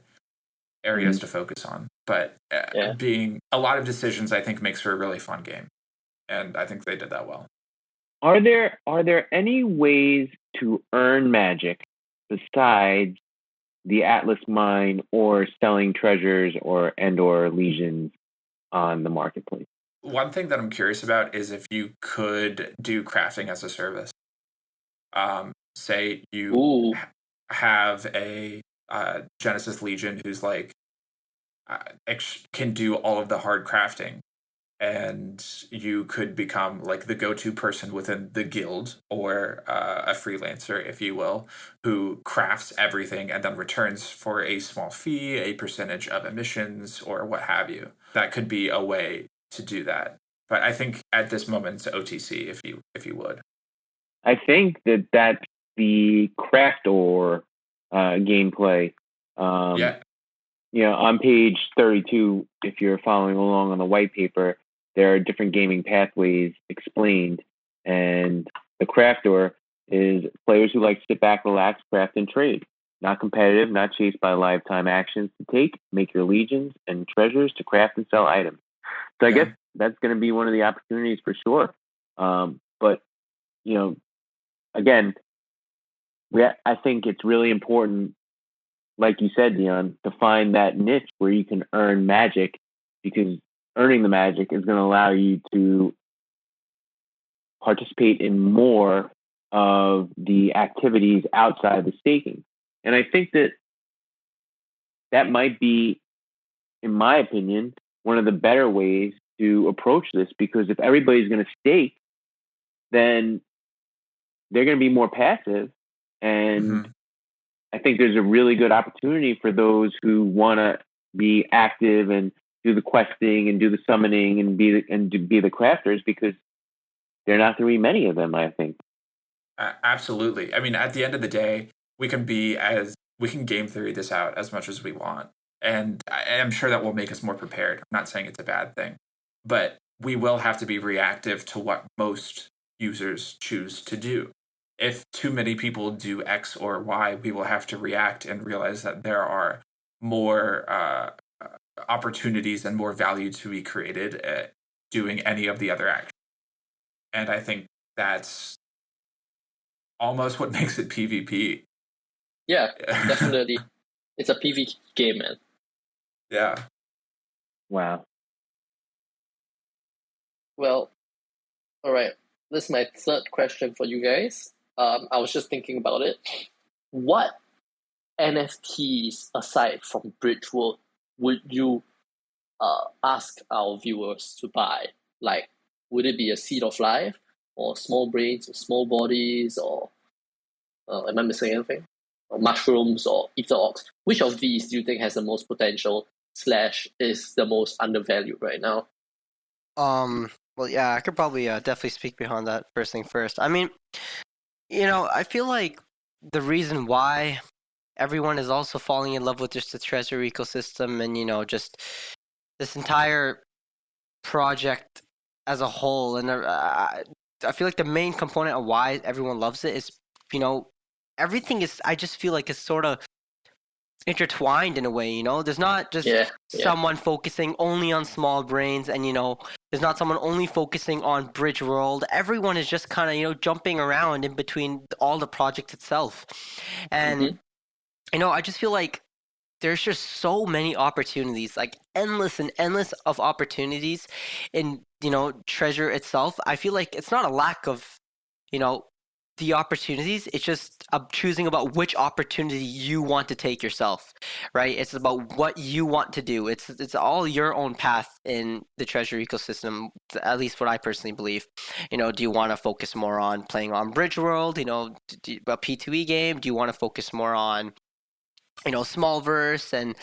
areas to focus on. But being a lot of decisions, I think, makes for a really fun game. And I think they did that well. Are there any ways to earn magic besides the Atlas Mine or selling treasures or legions on the marketplace? One thing that I'm curious about is if you could do crafting as a service. Say you have a Genesis Legion who's like can do all of the hard crafting, and you could become like the go-to person within the guild or a freelancer, if you will, who crafts everything and then returns for a small fee, a percentage of emissions, or what have you. That could be a way to do that. But I think at this moment it's OTC, if you would. I think that's the craft or gameplay. On page 32, if you're following along on the white paper, there are different gaming pathways explained, and the crafter is players who like to sit back, relax, craft, and trade. Not competitive, not chased by lifetime actions to make your legions and treasures to craft and sell items. So I guess that's going to be one of the opportunities for sure. But, again, I think it's really important, like you said, Dion, to find that niche where you can earn magic, because earning the magic is going to allow you to participate in more of the activities outside the staking. And I think that might be, in my opinion, one of the better ways to approach this, because if everybody's going to stake, then they're going to be more passive. And I think there's a really good opportunity for those who want to be active and do the questing and do the summoning and be the crafters, because there are not going to be many of them, I think. Absolutely. I mean, at the end of the day, we can game theory this out as much as we want. And I'm sure that will make us more prepared. I'm not saying it's a bad thing, but we will have to be reactive to what most users choose to do. if too many people do X or Y, we will have to react and realize that there are more opportunities and more value to be created at doing any of the other actions. And I think that's almost what makes it PvP. Yeah, definitely. It's a PvP game, man. Yeah. Wow. Well, all right. This is my third question for you guys. I was just thinking about it. What NFTs aside from Bridgeworld would you ask our viewers to buy? Like, would it be a Seed of Life, or Small Brains, or Small Bodies, or am I missing anything? Or mushrooms, or Ether Ox? Which of these do you think has the most potential / is the most undervalued right now? Well, yeah, I could probably definitely speak behind that first thing first. I mean, I feel like the reason why everyone is also falling in love with just the treasure ecosystem and, just this entire project as a whole. And I feel like the main component of why everyone loves it is, everything is, I just feel like it's sort of intertwined in a way. There's not just someone focusing only on Small Brains and there's not someone only focusing on Bridgeworld. Everyone is just kind of jumping around in between all the projects itself. And I just feel like there's just so many opportunities, like endless and endless of opportunities in treasure itself. I feel like it's not a lack of the opportunities. It's just choosing about which opportunity you want to take yourself, right? It's about what you want to do. It's all your own path in the treasure ecosystem, at least what I personally believe. Do you want to focus more on playing on Bridgeworld, a P2E game? Do you want to focus more on Smallverse and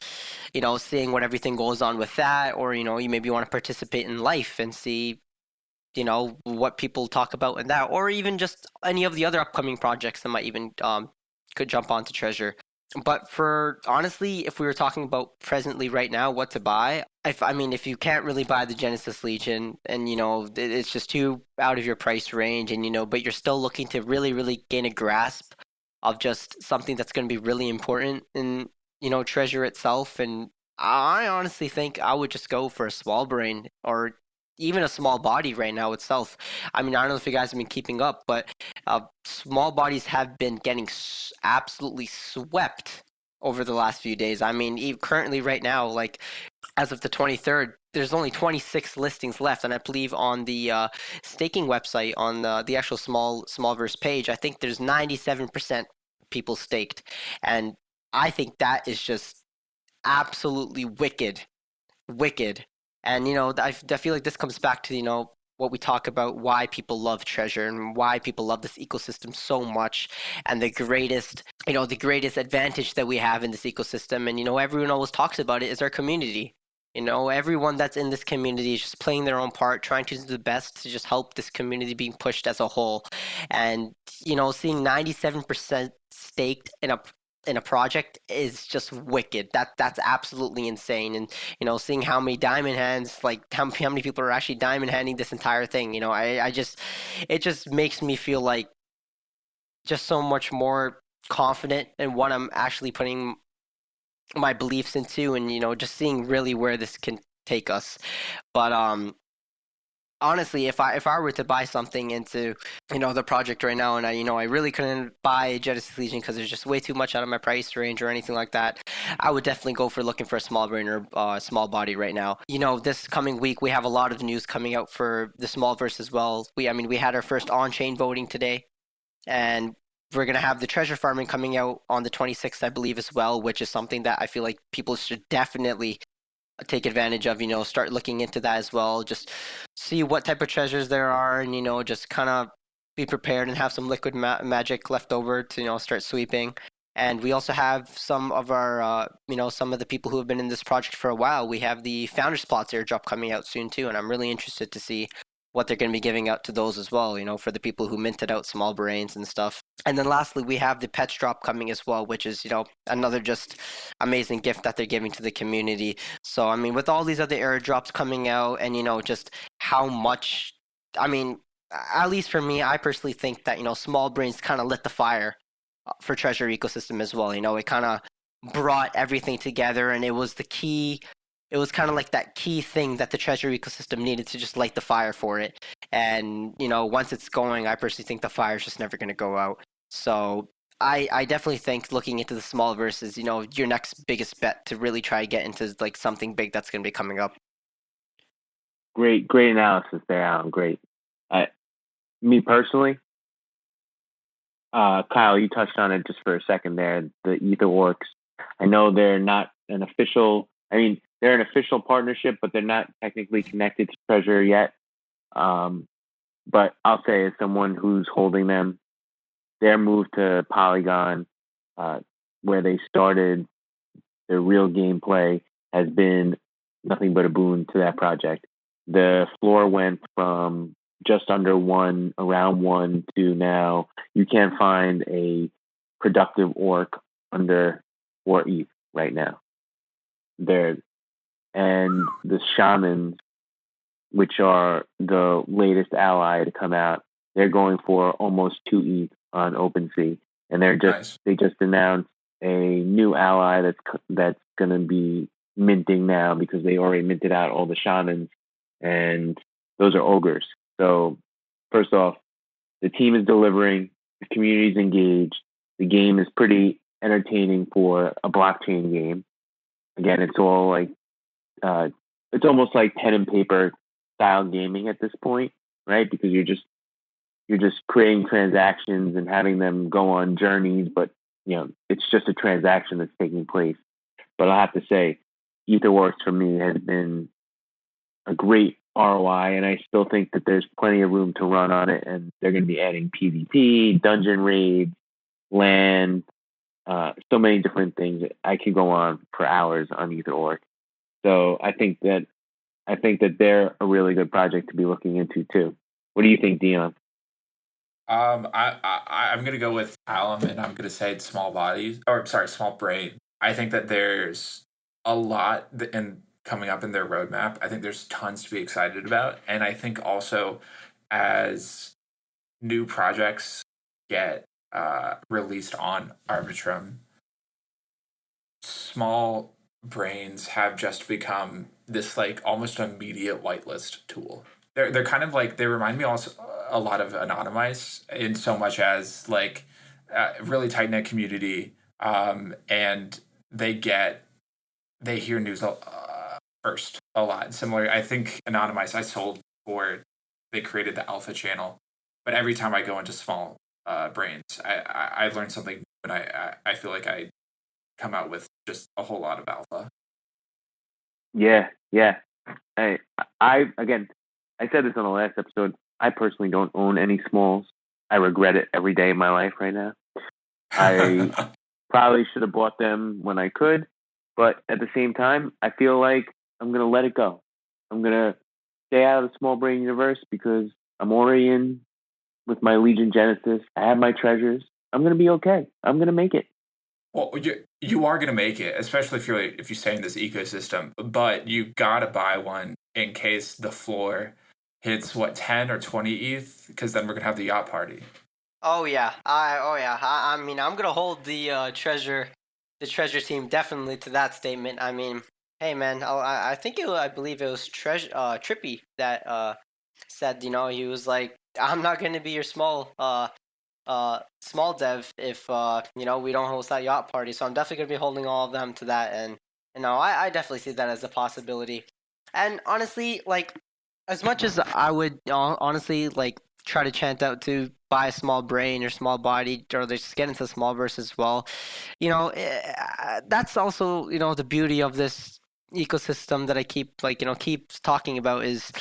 seeing what everything goes on with that? Or you maybe want to participate in life and see what people talk about in that, or even just any of the other upcoming projects that might even could jump onto treasure. But for honestly, if we were talking about presently right now what to buy, if you can't really buy the Genesis Legion and it's just too out of your price range, and but you're still looking to really, really gain a grasp of just something that's going to be really important in treasure itself, and I honestly think I would just go for a Small Brain or even a Small Body right now itself. I don't know if you guys have been keeping up, but Small Bodies have been getting absolutely swept over the last few days. Currently right now, like as of the 23rd, there's only 26 listings left, and I believe on the staking website, on the actual Smallverse page, I think there's 97% people staked, and I think that is just absolutely wicked. And I feel like this comes back to what we talk about, why people love treasure and why people love this ecosystem so much, and the greatest advantage that we have in this ecosystem, and everyone always talks about it, is our community. Everyone that's in this community is just playing their own part, trying to do the best to just help this community being pushed as a whole. And seeing 97% staked in a project is just wicked. That's absolutely insane. And seeing how many diamond hands, like how many people are actually diamond handing this entire thing, it just makes me feel like just so much more confident in what I'm actually putting my beliefs into, and just seeing really where this can take us. But honestly, if I were to buy something into the project right now, and I really couldn't buy Genesis Legion because there's just way too much out of my price range or anything like that, I would definitely go for looking for a Small Brain or Small Body right now. This coming week we have a lot of news coming out for the Smallverse as well. We had our first on-chain voting today, and we're going to have the treasure farming coming out on the 26th, I believe, as well, which is something that I feel like people should definitely take advantage of, start looking into that as well. Just see what type of treasures there are, and, just kind of be prepared and have some liquid magic left over to, start sweeping. And we also have some of our, some of the people who have been in this project for a while. We have the Founders Plots airdrop coming out soon too, and I'm really interested to see what they're going to be giving out to those as well, for the people who minted out Small Brains and stuff. And then lastly, we have the Pets drop coming as well, which is, another just amazing gift that they're giving to the community. So, with all these other airdrops coming out and, just how much, at least for me, I personally think that, small brains kind of lit the fire for treasure ecosystem as well. It kind of brought everything together, and it was the key. It was kind of like that key thing that the treasure ecosystem needed to just light the fire for it. And, once it's going, I personally think the fire's just never going to go out. So I definitely think looking into the small versus, your next biggest bet to really try to get into like something big that's going to be coming up. Great analysis there, Alan. Great. Me personally, Kyle, you touched on it just for a second there. The EtherWorks. I know they're not an official. I mean, they're an official partnership, but they're not technically connected to Treasure yet. But I'll say, as someone who's holding them, their move to Polygon, where they started their real gameplay, has been nothing but a boon to that project. The floor went from just under around 1 to now you can't find a productive orc under 4 ETH right now. And the shamans, which are the latest ally to come out, they're going for almost 2 ETH on OpenSea, and they just announced a new ally that's going to be minting now, because they already minted out all the shamans, and those are ogres. So first off, the team is delivering, the community's engaged, the game is pretty entertaining for a blockchain game. Again, it's all like it's almost like pen and paper style gaming at this point, right? Because you're just creating transactions and having them go on journeys, but it's just a transaction that's taking place. But I have to say, EtherWorks for me has been a great ROI, and I still think that there's plenty of room to run on it, and they're going to be adding PvP, dungeon raids, land, so many different things. I could go on for hours on EtherWorks. So I think that they're a really good project to be looking into too. What do you think, Dion? I'm going to go with Alum, and I'm going to say small brain. I think that there's a lot coming up in their roadmap. I think there's tons to be excited about. And I think also as new projects get released on Arbitrum, small brains have just become this like almost immediate whitelist tool. They're kind of like, they remind me also a lot of Anonymize in so much as like really tight knit community, and they hear news first a lot. Similar, I think Anonymize I sold before they created the alpha channel, but every time I go into small brains, I learn something new, and I feel like I come out with just a whole lot of alpha. Yeah. I said this on the last episode. I personally don't own any smalls. I regret it every day of my life right now. I probably should have bought them when I could, but at the same time, I feel like I'm going to let it go. I'm going to stay out of the small brain universe because I'm already in with my Legion Genesis. I have my treasures. I'm going to be okay. I'm going to make it. Well, you are going to make it, especially if you stay in this ecosystem, but you got to buy one in case the floor hits 10 or 20 ETH, because then we're going to have the yacht party. Oh yeah. I mean, I'm going to hold the treasure team definitely to that statement. I mean, hey man, I believe it was Trippy that said, he was like, I'm not going to be your small dev if we don't host that yacht party. So I'm definitely going to be holding all of them to that, and I definitely see that as a possibility. And honestly, like, as much as I would honestly like try to chant out to buy a small brain or small body, or just get into small verse as well, that's also the beauty of this ecosystem that I keep talking about is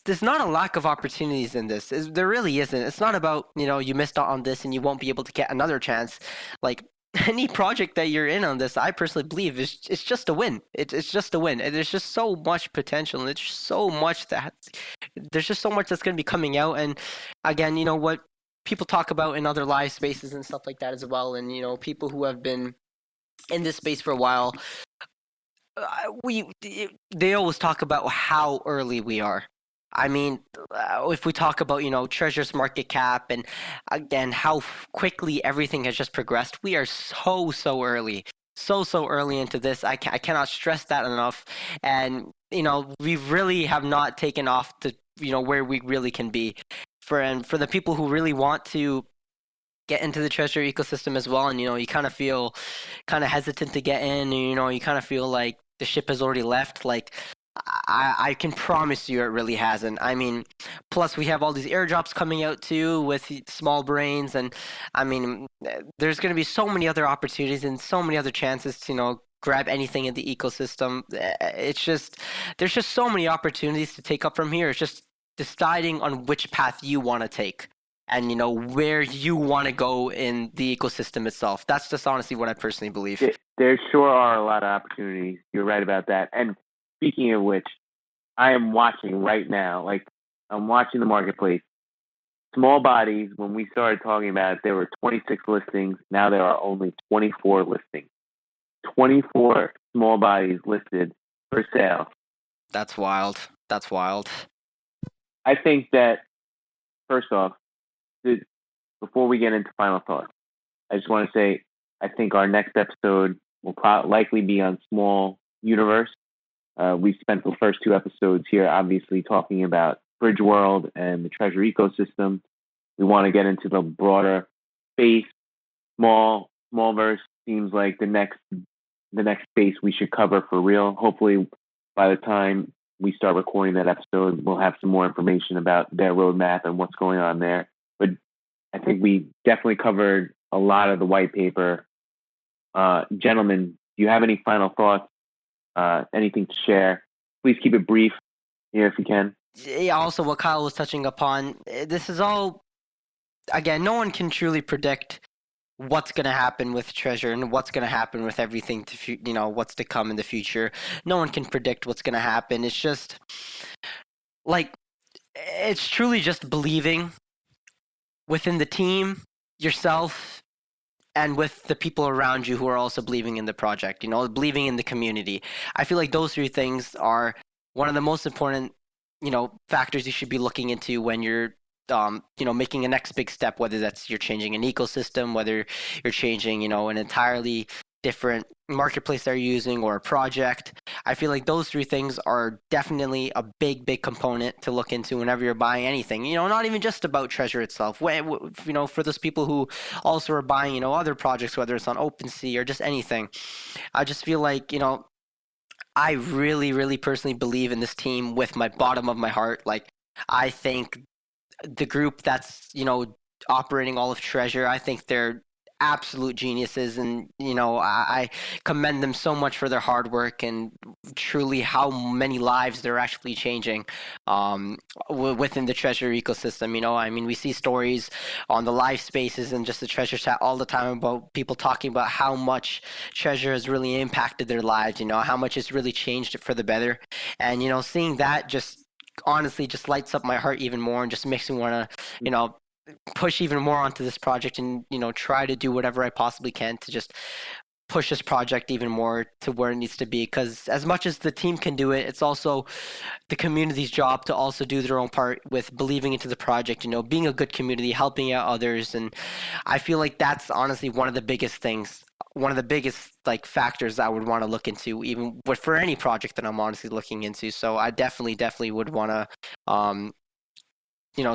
there's not a lack of opportunities in this. There really isn't. It's not about you missed out on this and you won't be able to get another chance. Like, any project that you're in on this, I personally believe it's just a win. It's just a win. And there's just so much potential, and there's just so much that's going to be coming out. And again, what people talk about in other live spaces and stuff like that as well. And people who have been in this space for a while, they always talk about how early we are. I mean, if we talk about, Treasure's market cap and again, how quickly everything has just progressed, we are so early. So early into this. I cannot stress that enough. And, we really have not taken off to, where we really can be. And for the people who really want to get into the treasure ecosystem as well, and, you kind of feel kind of hesitant to get in, and, you kind of feel like the ship has already left, like, I can promise you it really hasn't. I mean, plus we have all these airdrops coming out too with small brains, and I mean, there's going to be so many other opportunities and so many other chances to, grab anything in the ecosystem. It's just, there's just so many opportunities to take up from here. It's just deciding on which path you want to take and, where you want to go in the ecosystem itself. That's just honestly what I personally believe. There sure are a lot of opportunities. You're right about that. And speaking of which, I am watching right now. Like, I'm watching the marketplace. Small bodies, when we started talking about it, there were 26 listings. Now there are only 24 listings. 24 small bodies listed for sale. That's wild. I think that, first off, before we get into final thoughts, I just want to say I think our next episode will likely be on small universe. We've spent the first 2 episodes here, obviously, talking about Bridgeworld and the treasure ecosystem. We want to get into the broader space. Smallverse seems like the next space we should cover for real. Hopefully, by the time we start recording that episode, we'll have some more information about their roadmap and what's going on there. But I think we definitely covered a lot of the white paper. Gentlemen, do you have any final thoughts? Anything to share? Please keep it brief here if you can. Yeah, also what Kyle was touching upon, this is all, again, no one can truly predict what's going to happen with treasure and what's going to happen with everything what's to come in the future. No one can predict what's going to happen. It's just like, it's truly just believing within the team, yourself, and with the people around you who are also believing in the project, believing in the community. I feel like those 3 things are one of the most important, factors you should be looking into when you're, making a next big step, whether that's you're changing an ecosystem, whether you're changing, an entirely different marketplace they're using or a project. I feel like those 3 things are definitely a big component to look into whenever you're buying anything, not even just about treasure itself. For those people who also are buying, other projects, whether it's on OpenSea or just anything. I just feel like, I really personally believe in this team with my bottom of my heart. Like, I think the group that's, operating all of treasure, I think they're absolute geniuses, and I commend them so much for their hard work and truly how many lives they're actually changing within the treasure ecosystem. I mean, we see stories on the live spaces and just the treasure chat all the time about people talking about how much treasure has really impacted their lives, how much it's really changed it for the better. And seeing that just honestly just lights up my heart even more and just makes me want to push even more onto this project and try to do whatever I possibly can to just push this project even more to where it needs to be, because as much as the team can do it, it's also the community's job to also do their own part with believing into the project, being a good community, helping out others. And I feel like that's honestly one of the biggest things, one of the biggest factors I would want to look into, even for any project that I'm honestly looking into. So I definitely would want to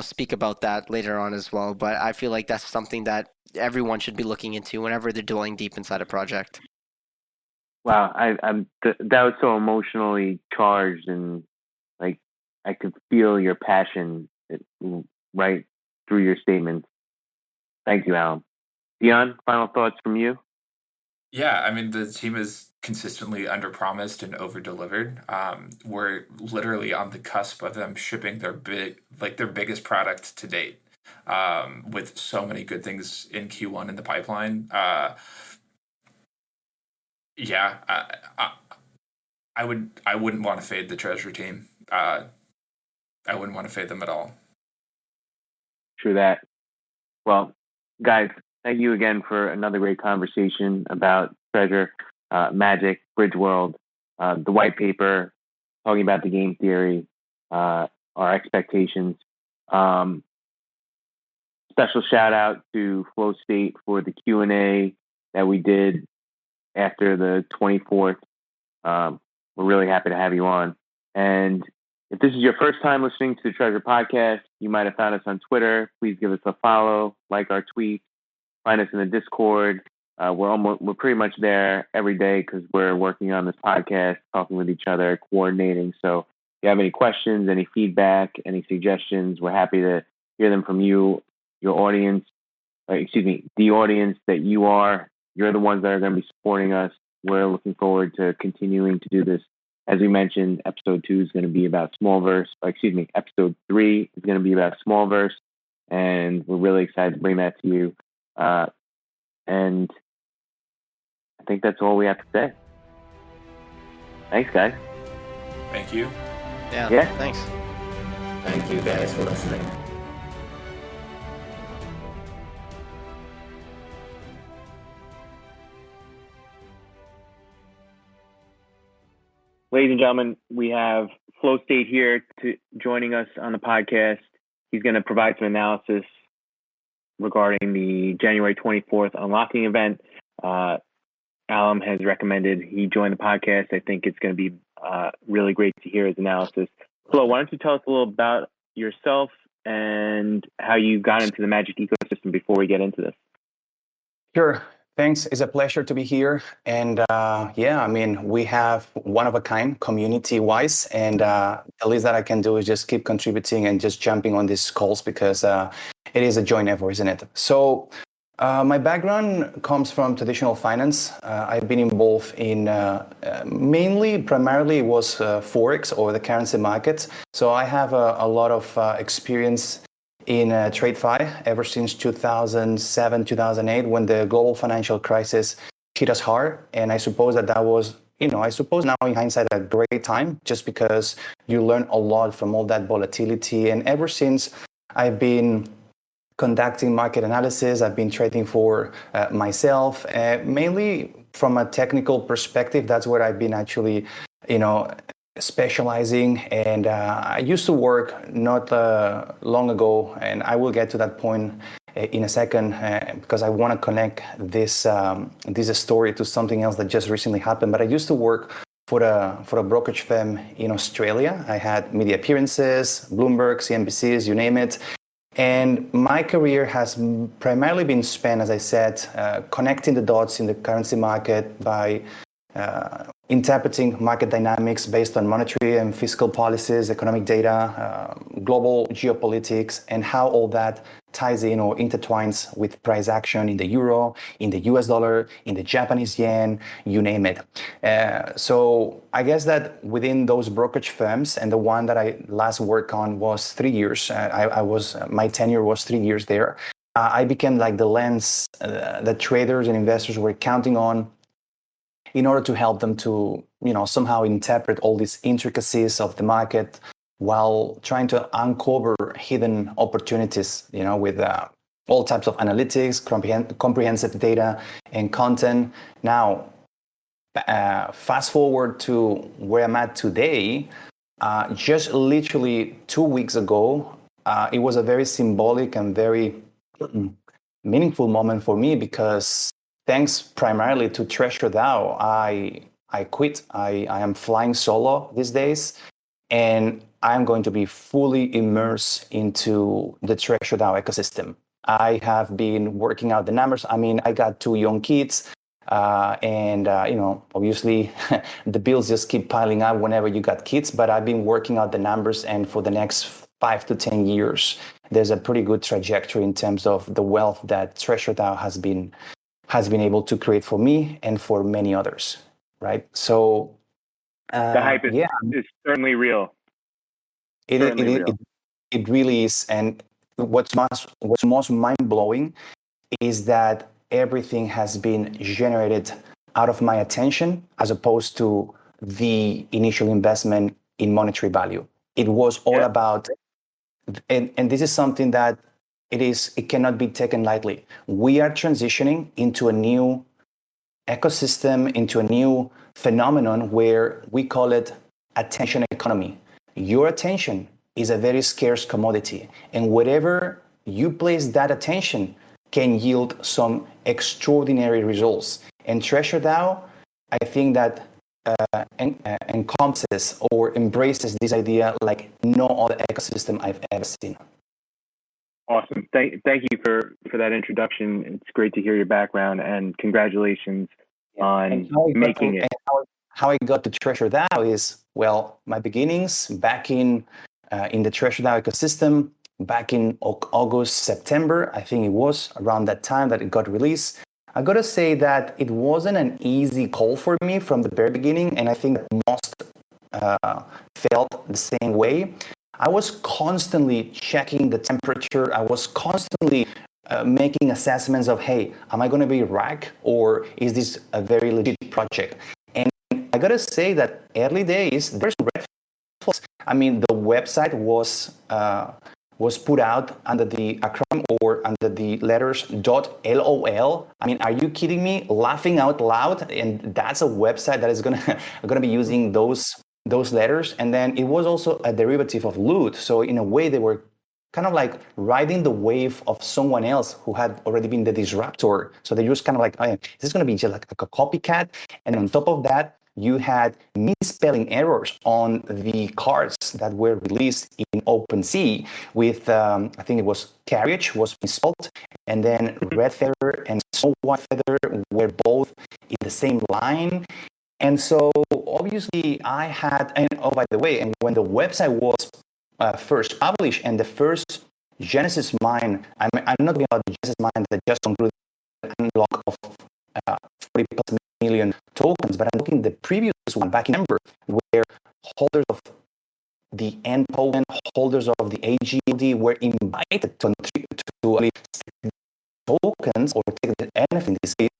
speak about that later on as well. But I feel like that's something that everyone should be looking into whenever they're dwelling deep inside a project. Wow, that was so emotionally charged, and I could feel your passion right through your statements. Thank you, Alan. Dion, final thoughts from you? Yeah, I mean, the team is consistently underpromised and over-delivered. We're literally on the cusp of them shipping their biggest product to date, with so many good things in Q1 in the pipeline. I wouldn't want to fade the treasure team. I wouldn't want to fade them at all. True that. Well, guys, thank you again for another great conversation about treasure, Magic, Bridgeworld, the white paper, talking about the game theory, our our expectations. Special shout out to Flow State for the Q&A that we did after the 24th. We're really happy to have you on. And if this is your first time listening to the Treasure Podcast, you might have found us on Twitter. Please give us a follow, like our tweets, find us in the Discord. We're pretty much there every day because we're working on this podcast, talking with each other, coordinating. So if you have any questions, any feedback, any suggestions, we're happy to hear them from you, your audience. The audience that you are. You're the ones that are going to be supporting us. We're looking forward to continuing to do this. As we mentioned, episode 2 is going to be about episode 3 is going to be about Smallverse, and we're really excited to bring that to you. And I think that's all we have to say. Thanks, guys. Thank you. Yeah. Thanks. Thank you guys for listening. Ladies and gentlemen, we have Flow State here joining us on the podcast. He's going to provide some analysis regarding the January 24th unlocking event. Alum has recommended he join the podcast. I think it's going to be really great to hear his analysis. Flo, why don't you tell us a little about yourself and how you got into the Magic ecosystem before we get into this? Sure. Thanks. It's a pleasure to be here. And we have one of a kind community-wise. And the least that I can do is just keep contributing and just jumping on these calls because it is a joint effort, isn't it? So my background comes from traditional finance. I've been involved in primarily was FOREX or the currency markets. So I have a lot of experience in TradeFi ever since 2007, 2008, when the global financial crisis hit us hard. And I suppose that was, now in hindsight, a great time just because you learn a lot from all that volatility. And ever since I've been conducting market analysis, I've been trading for myself, mainly from a technical perspective. That's where I've been actually, specializing. And I used to work not long ago, and I will get to that point in a second because I want to connect this story to something else that just recently happened. But I used to work for a brokerage firm in Australia. I had media appearances, Bloomberg, CNBCs, you name it. And my career has primarily been spent, as I said, connecting the dots in the currency market by interpreting market dynamics based on monetary and fiscal policies, economic data, global geopolitics, and how all that ties in or intertwines with price action in the euro, in the US dollar, in the Japanese yen, you name it. So I guess that within those brokerage firms, and the one that I last worked on was 3 years, my tenure was 3 years there, I became like the lens that traders and investors were counting on in order to help them to, somehow interpret all these intricacies of the market while trying to uncover hidden opportunities, with all types of analytics, comprehensive data and content. Now, fast forward to where I'm at today, just literally 2 weeks ago, it was a very symbolic and very meaningful moment for me because thanks primarily to Treasure DAO, I quit. I am flying solo these days, and I'm going to be fully immersed into the Treasure DAO ecosystem. I have been working out the numbers. I mean, I got 2 young kids, and obviously the bills just keep piling up whenever you got kids, but I've been working out the numbers, and for the next 5 to 10 years, there's a pretty good trajectory in terms of the wealth that Treasure DAO has been able to create for me and for many others, right? So the hype is certainly real. It really is. And what's most mind-blowing is that everything has been generated out of my attention as opposed to the initial investment in monetary value. It was all about, and this is something that it cannot be taken lightly. We are transitioning into a new ecosystem, into a new phenomenon where we call it attention economy. Your attention is a very scarce commodity, and whatever you place that attention can yield some extraordinary results. And Treasure DAO, I think that encompasses or embraces this idea like no other ecosystem I've ever seen. Awesome. Thank you for that introduction. It's great to hear your background, and congratulations on making it. How I got to Treasure DAO is, well, my beginnings back in the Treasure DAO ecosystem, back in August, September, I think it was around that time that it got released. I got to say that it wasn't an easy call for me from the very beginning, and I think that most felt the same way. I was constantly checking the temperature. I was constantly making assessments of, hey, am I going to be rack, or is this a very legit project? And I got to say that early days, there's red flags. I mean, the website was put out under the acronym or under the letters .lol. I mean, are you kidding me? Laughing out loud, and that's a website that is gonna be using those letters. And then it was also a derivative of loot. So in a way, they were kind of like riding the wave of someone else who had already been the disruptor. So they just kind of like, oh, is this gonna be just like a copycat? And on top of that, you had misspelling errors on the cards that were released in OpenSea with, I think it was Carriage was misspelled, and then Red Feather and Snow White Feather were both in the same line. And so obviously I had, and oh, by the way, and when the website was first published and the first Genesis mine, I'm not talking about the Genesis mine that just concluded the unlock of 40 plus million tokens, but I'm looking at the previous one back in November, where holders of the N token, holders of the AGLD were invited to tokens or take the NFT in this case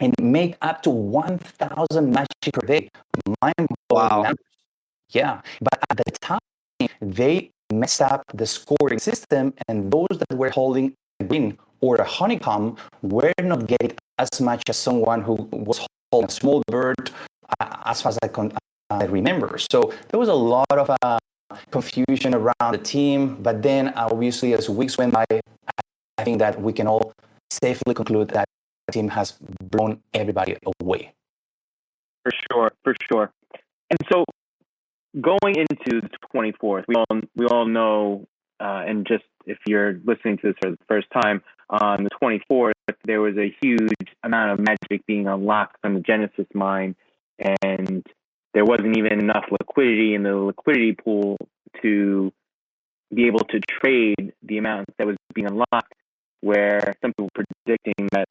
and make up to 1,000 magic per day. Wow. Numbers. Yeah, but at the time they messed up the scoring system, and those that were holding a green or a honeycomb were not getting as much as someone who was holding a small bird, as far as I remember. So there was a lot of confusion around the team, but then obviously as weeks went by, I think that we can all safely conclude that the team has blown everybody away. For sure. And so going into the 24th, we all know, and just if you're listening to this for the first time, on the 24th, there was a huge amount of magic being unlocked from the Genesis mine, and there wasn't even enough liquidity in the liquidity pool to be able to trade the amount that was being unlocked, where some people were predicting that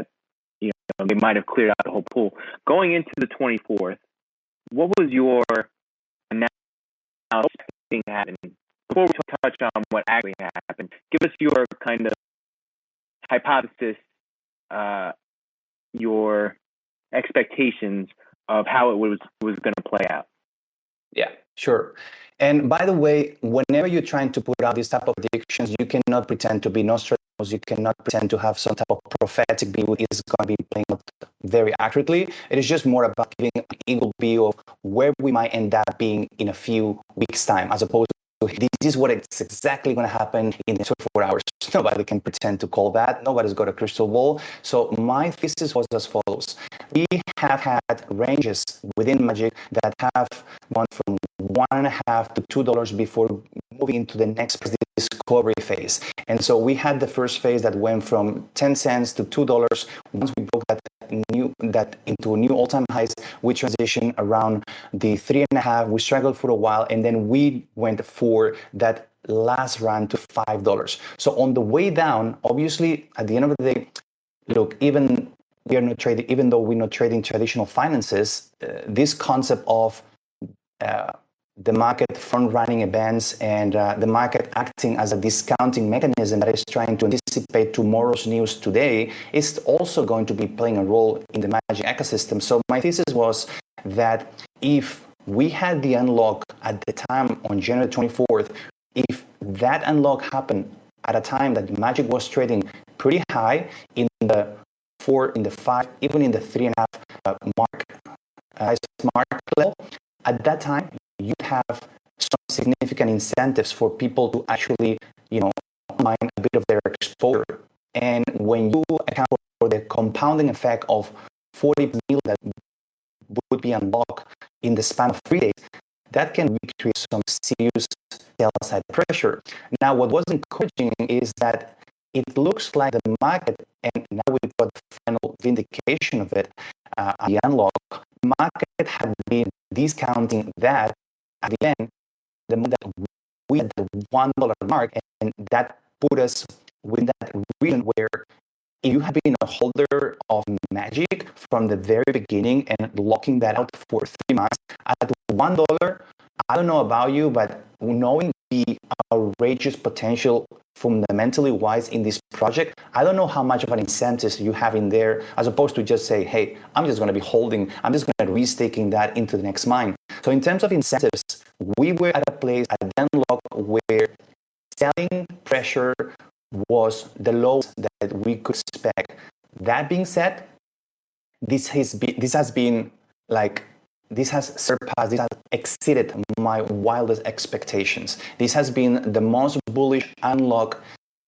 they might have cleared out the whole pool. Going into the 24th, what was your analysis happened? Before we touch on what actually happened, give us your kind of hypothesis, your expectations of how it was going to play out. Yeah, sure. And by the way, whenever you're trying to put out these type of predictions, you cannot pretend to be Nostradamus. You cannot pretend to have some type of prophetic view. It's going to be playing out very accurately. It is just more about giving an eagle view of where we might end up being in a few weeks' time, as opposed to this is what it's exactly going to happen in the 24 hours. Nobody can pretend to call that. Nobody's got a crystal ball. So my thesis was as follows. We have had ranges within Magic that have gone from $1.50 to $2 before moving into the next discovery phase. And so we had the first phase that went from 10 cents to $2. Once we broke that into new all-time highs, we transitioned around the 3.5. We struggled for a while, and then we went for that last run to $5. So on the way down, obviously, at the end of the day, look, even though we're not trading traditional finances, this concept of the market front-running events and the market acting as a discounting mechanism that is trying to anticipate tomorrow's news today is also going to be playing a role in the Magic ecosystem. So my thesis was that if we had the unlock at the time on January 24th, if that unlock happened at a time that Magic was trading pretty high in the 4, in the 5, even in the 3.5 mark level, at that time, you'd have some significant incentives for people to actually, mine a bit of their exposure. And when you account for the compounding effect of 40 million that would be unlocked in the span of 3 days, that can create some serious sell-side pressure. Now, what was encouraging is that it looks like the market, and now we've got the final vindication of it, the unlock, market had been discounting that at the end, the moment that we had the $1 mark, and that put us within that region where if you have been a holder of Magic from the very beginning and locking that out for 3 months at $1, I don't know about you, but knowing the outrageous potential fundamentally wise in this project, I don't know how much of an incentive you have in there as opposed to just say, hey, I'm just going to be holding, I'm just going to restaking that into the next mine. So in terms of incentives, we were at a place at the unlock where selling pressure was the lowest that we could expect. That being said, this has exceeded my wildest expectations. This has been the most bullish unlock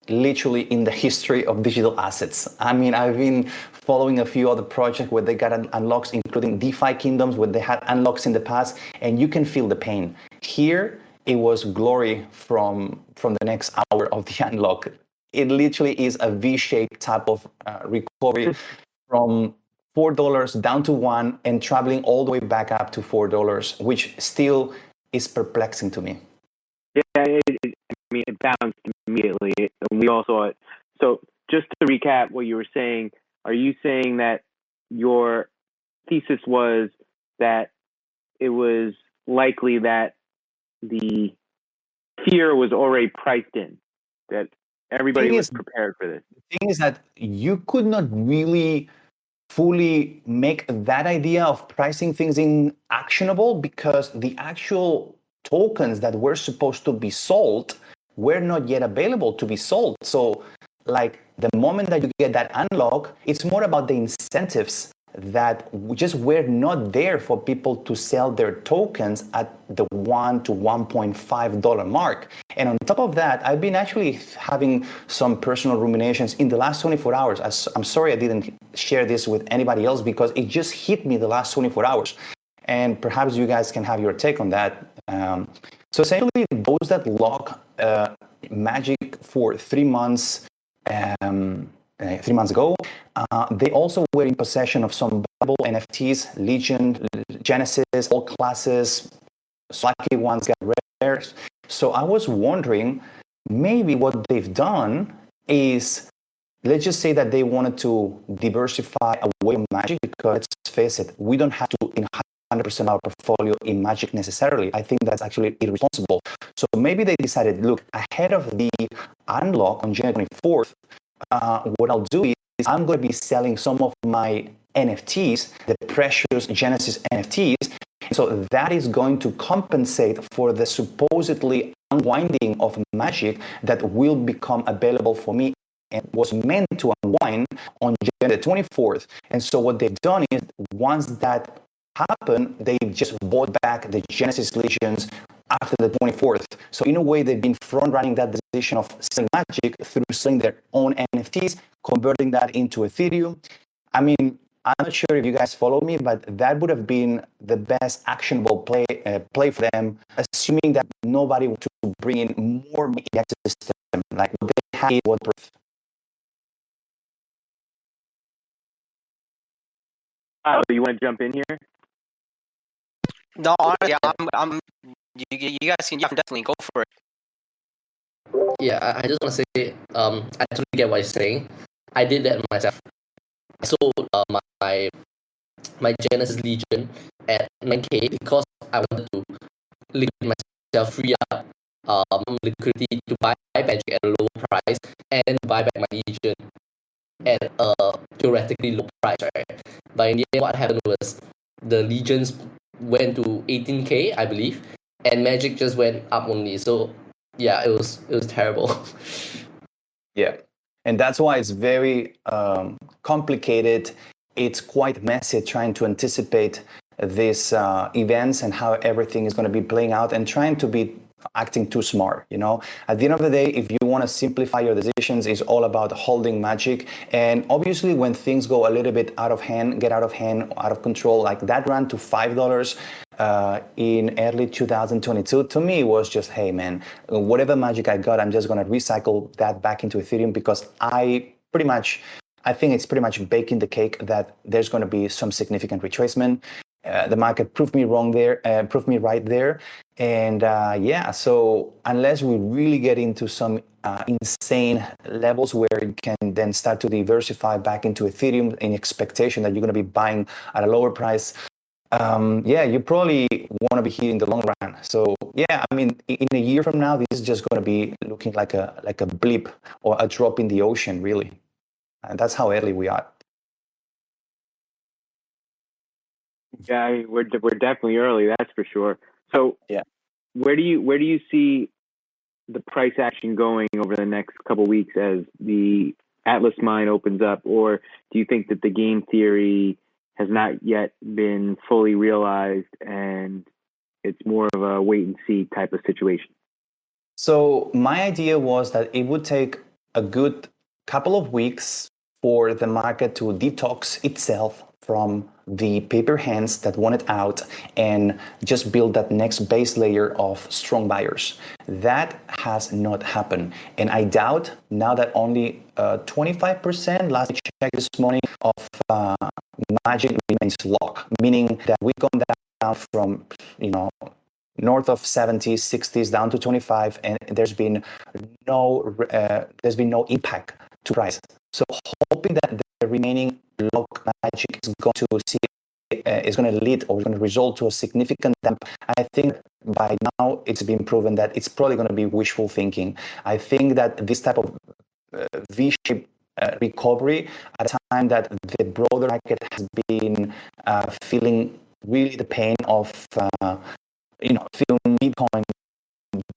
literally in the history of digital assets. I mean, I've been following a few other projects where they got unlocks, including DeFi Kingdoms, where they had unlocks in the past, and you can feel the pain. Here, it was glory from the next hour of the unlock. It literally is a V-shaped type of recovery from $4 down to $1 and traveling all the way back up to $4, which still is perplexing to me. Yeah, it bounced immediately, and we all saw it. So just to recap what you were saying, are you saying that your thesis was that it was likely that the fear was already priced in, that everybody was prepared for this? The thing is that you could not really fully make that idea of pricing things in actionable because the actual tokens that were supposed to be sold were not yet available to be sold. So like the moment that you get that unlock, it's more about the incentives that just were not there for people to sell their tokens at the $1 to $1.5 mark. And on top of that, I've been actually having some personal ruminations in the last 24 hours. I'm sorry I didn't share this with anybody else because it just hit me the last 24 hours. And perhaps you guys can have your take on that. So essentially, those that lock Magic for 3 months, 3 months ago, they also were in possession of some valuable NFTs, Legion, Genesis, all classes, lucky ones got rare. So I was wondering, maybe what they've done is, let's just say that they wanted to diversify away from Magic because let's face it, we don't have to in 100% of our portfolio in Magic necessarily. I think that's actually irresponsible. So maybe they decided, look, ahead of the unlock on January 24th, what I'll do is I'm going to be selling some of my NFTs, the precious Genesis NFTs. So that is going to compensate for the supposedly unwinding of Magic that will become available for me and was meant to unwind on January 24th. And so what they've done is once that happened, they just bought back the Genesis Legions after the 24th. So in a way, they've been front-running that decision of selling Magic through selling their own NFTs, converting that into Ethereum. I mean, I'm not sure if you guys follow me, but that would have been the best actionable play for them, assuming that nobody wants to bring in more into the system, like what they had was worth. You want to jump in here? No, honestly, you guys can definitely go for it. Yeah, I just want to say, I totally get what you're saying. I did that myself. I sold my Genesis Legion at 9K because I wanted to liquidate myself, free up liquidity to buy Magic at a low price and then buy back my Legion at a theoretically low price, right? But in the end, what happened was the Legions went to 18K, I believe, and Magic just went up only. So yeah, it was terrible. Yeah, and that's why it's very complicated. It's quite messy trying to anticipate these events and how everything is going to be playing out and trying to be acting too smart. At the end of the day, if you want to simplify your decisions, it's all about holding magic. And obviously when things go a little bit out of hand, out of control, like that ran to $5 in early 2022, to me was just, hey man, whatever magic I got, I'm just going to recycle that back into Ethereum, because I think it's pretty much baking the cake that there's going to be some significant retracement. The market proved me right there. And so unless we really get into some insane levels where you can then start to diversify back into Ethereum in expectation that you're going to be buying at a lower price, you probably want to be here in the long run. So in a year from now, this is just going to be looking like a blip or a drop in the ocean, really. And that's how early we are. Yeah, we're definitely early, that's for sure. So where do you see the price action going over the next couple of weeks as the Atlas Mine opens up, or do you think that the game theory has not yet been fully realized and it's more of a wait and see type of situation? So my idea was that it would take a good couple of weeks for the market to detox itself from the paper hands that want it out and just build that next base layer of strong buyers. That has not happened. And I doubt now that only 25%, last I checked this morning, of magic remains locked, meaning that we've gone down from, north of 70s, 60s down to 25, and there's been no impact to price. So hoping that the remaining lock magic is going to lead or is going to result to a significant dump. I think by now it's been proven that it's probably going to be wishful thinking. I think that this type of V-shaped recovery at a time that the broader market has been feeling really the pain of feeling Bitcoin,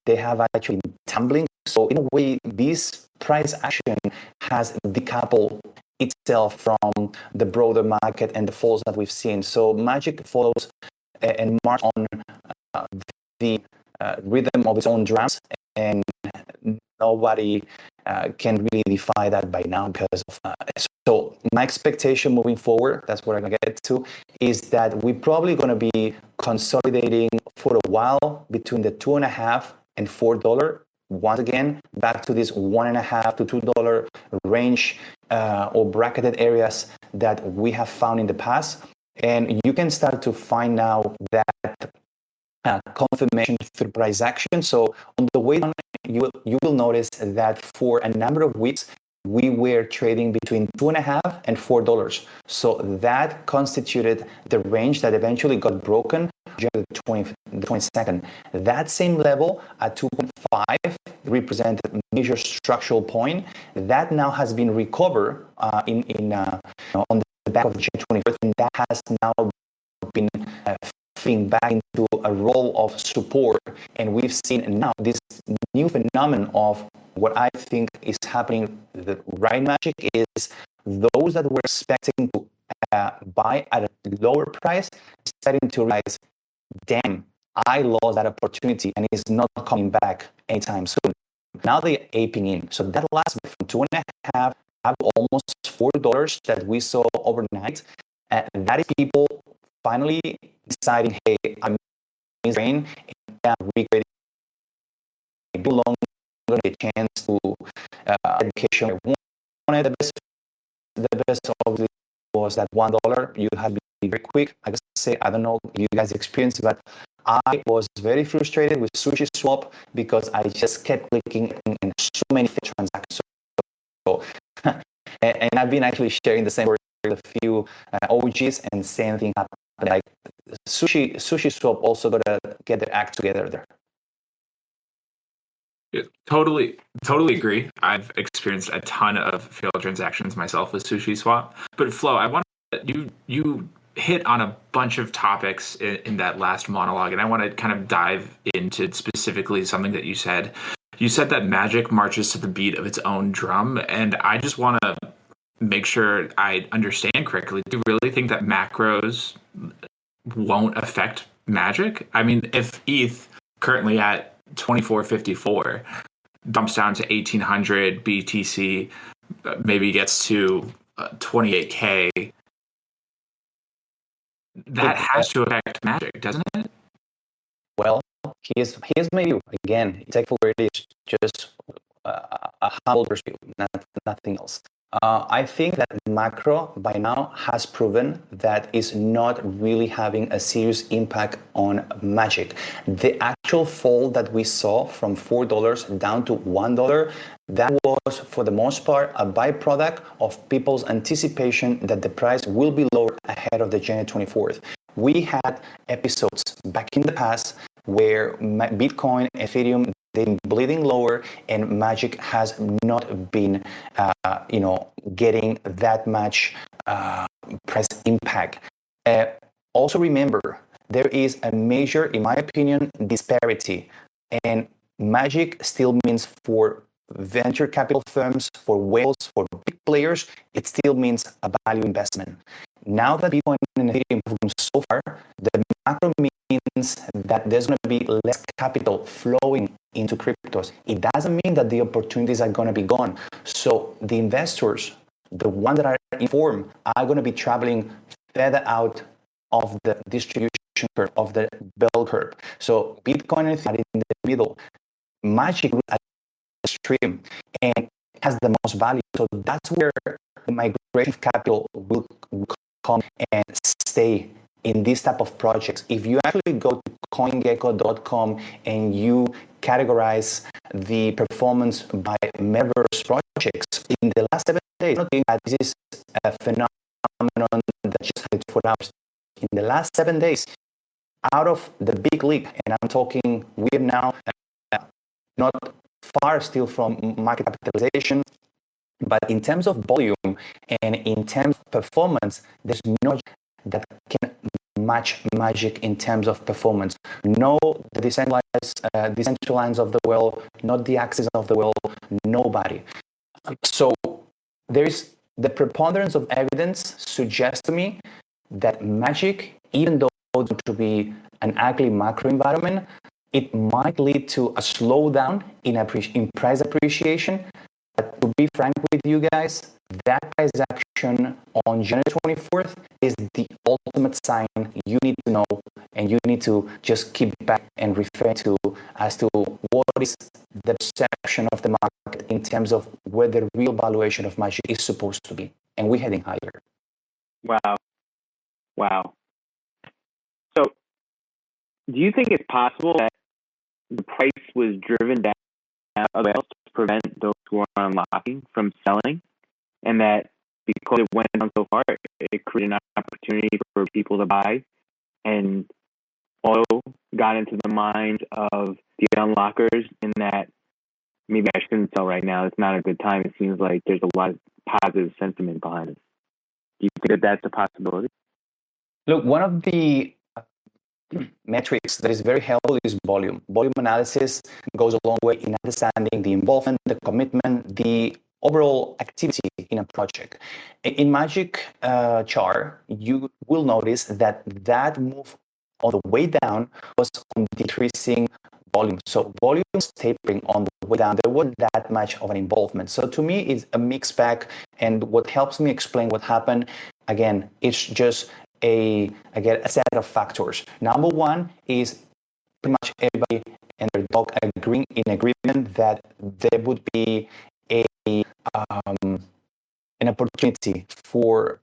they have actually been tumbling. So in a way, this price action has decoupled itself from the broader market and the falls that we've seen. So magic follows and march on the rhythm of its own drums, and nobody can really defy that by now because of so my expectation moving forward, that's what I'm going to get to, is that we're probably going to be consolidating for a while between the $2.5 and $4. Once again, back to this $1.5 to $2 range or bracketed areas that we have found in the past. And you can start to find now that confirmation through price action. So on the way down, you will notice that for a number of weeks, we were trading between $2.5 and $4. So that constituted the range that eventually got broken during the 22nd. That same level at 2.5 represented a major structural point that now has been recovered on the back of June 21st, and that has now been fitting back into a role of support. And we've seen now this new phenomenon of what I think is happening right now is those that were expecting to buy at a lower price starting to realize, damn, I lost that opportunity and it's not coming back anytime soon. Now they're aping in. So that last bit from $2.5 up to almost $4 that we saw overnight, that is people finally deciding, hey, I'm in rain and I'm recreating no longer a chance to education. The best obviously was that $1. You had to be very quick. I just say, I don't know if you guys experienced, but I was very frustrated with Sushi Swap because I just kept clicking in so many transactions. So, and I've been actually sharing the same word with a few OGs, and same thing happened. Like Sushi Swap also got to get their act together there. Yeah, totally agree. I've experienced a ton of failed transactions myself with Sushi Swap. But Flo, I want you hit on a bunch of topics in that last monologue, and I want to kind of dive into specifically something that you said. You said that magic marches to the beat of its own drum, and I just want to make sure I understand correctly. Do you really think that macros won't affect magic? I mean, if ETH currently at 24.54, dumps down to 1800 BTC, maybe gets to 28K. That has to affect Magic, doesn't it? Well, here's maybe again, tech for it is just a humble perspective, nothing else. I think that macro by now has proven that it's not really having a serious impact on Magic. The actual fall that we saw from $4 down to $1, that was for the most part a byproduct of people's anticipation that the price will be lower ahead of the January 24th. We had episodes back in the past where Bitcoin, Ethereum, they've been bleeding lower, and Magic has not been, getting that much price impact. Also remember, there is a major, in my opinion, disparity, and Magic still means for venture capital firms, for whales, for big players, it still means a value investment. Now that Bitcoin and Ethereum have grown so far, the macro means that there's going to be less capital flowing into cryptos. It doesn't mean that the opportunities are going to be gone. So the investors, the ones that are informed, are going to be traveling further out of the distribution curve, of the bell curve. So Bitcoin and Ethereum are in the middle. Magic is extreme and has the most value. So that's where the migration of capital will come and stay in this type of projects. If you actually go to coingecko.com and you categorize the performance by metaverse projects in the last 7 days, I'm not saying that this is a phenomenon that just had 4 hours. In the last 7 days, out of the big league, and I'm talking, we're now not far still from market capitalization, but in terms of volume and in terms of performance, there's no that can match Magic in terms of performance. No, the decentralized of the world, not the Axis of the world, nobody. So there is the preponderance of evidence suggests to me that Magic, even though it's going to be an ugly macro environment, it might lead to a slowdown in price appreciation. But to be frank with you guys, that price action on January 24th is the ultimate sign you need to know, and you need to just keep back and refer to as to what is the perception of the market in terms of where the real valuation of Magic is supposed to be. And we're heading higher. Wow. So do you think it's possible that the price was driven down to prevent those who are unlocking from selling, and that because it went down so far, it created an opportunity for people to buy, and also got into the mind of the unlockers in that maybe I shouldn't sell right now. It's not a good time. It seems like there's a lot of positive sentiment behind it. Do you think that that's a possibility? Look, one of the metrics that is very helpful is volume. Volume analysis goes a long way in understanding the involvement, the commitment, the overall activity in a project. In Magic chart, you will notice that move on the way down was on decreasing volume. So volume is tapering on the way down. There wasn't that much of an involvement. So to me, it's a mixed bag. And what helps me explain what happened, again, it's just a set of factors. Number one is pretty much everybody and their dog agreeing in agreement that there would be an opportunity for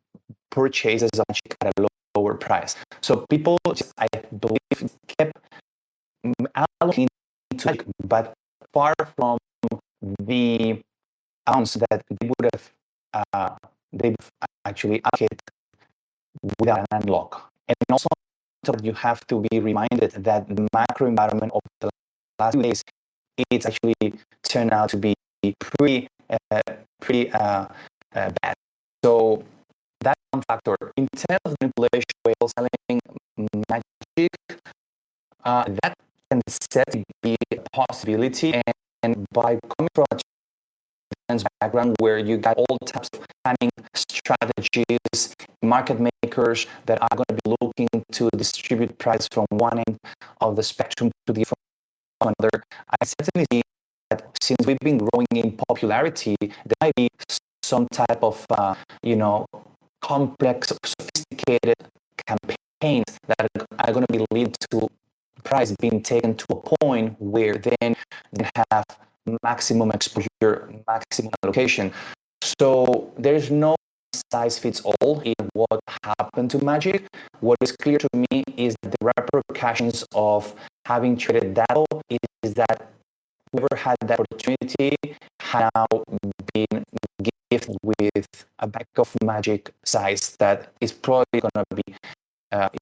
purchases of Magic at a lower price. So people, I believe, kept allocating to Magic, but far from the amounts that they would have they've actually allocated without an unlock. And also, you have to be reminded that the macro environment of the last 2 days, it's actually turned out to be pretty bad. So that's one factor. In terms of manipulation, whale selling Magic, that can certainly be a possibility. And by coming from a background where you got all types of planning strategies, market makers that are going to be looking to distribute price from one end of the spectrum to the another, I certainly see that since we've been growing in popularity, there might be some type of, complex, sophisticated campaigns that are going to be leading to price being taken to a point where then they have maximum exposure, maximum allocation. So there's no size fits all in what happened to Magic. What is clear to me is that the repercussions of having traded that low is that whoever had that opportunity had now been gifted with a bag of Magic size that is probably going to be, that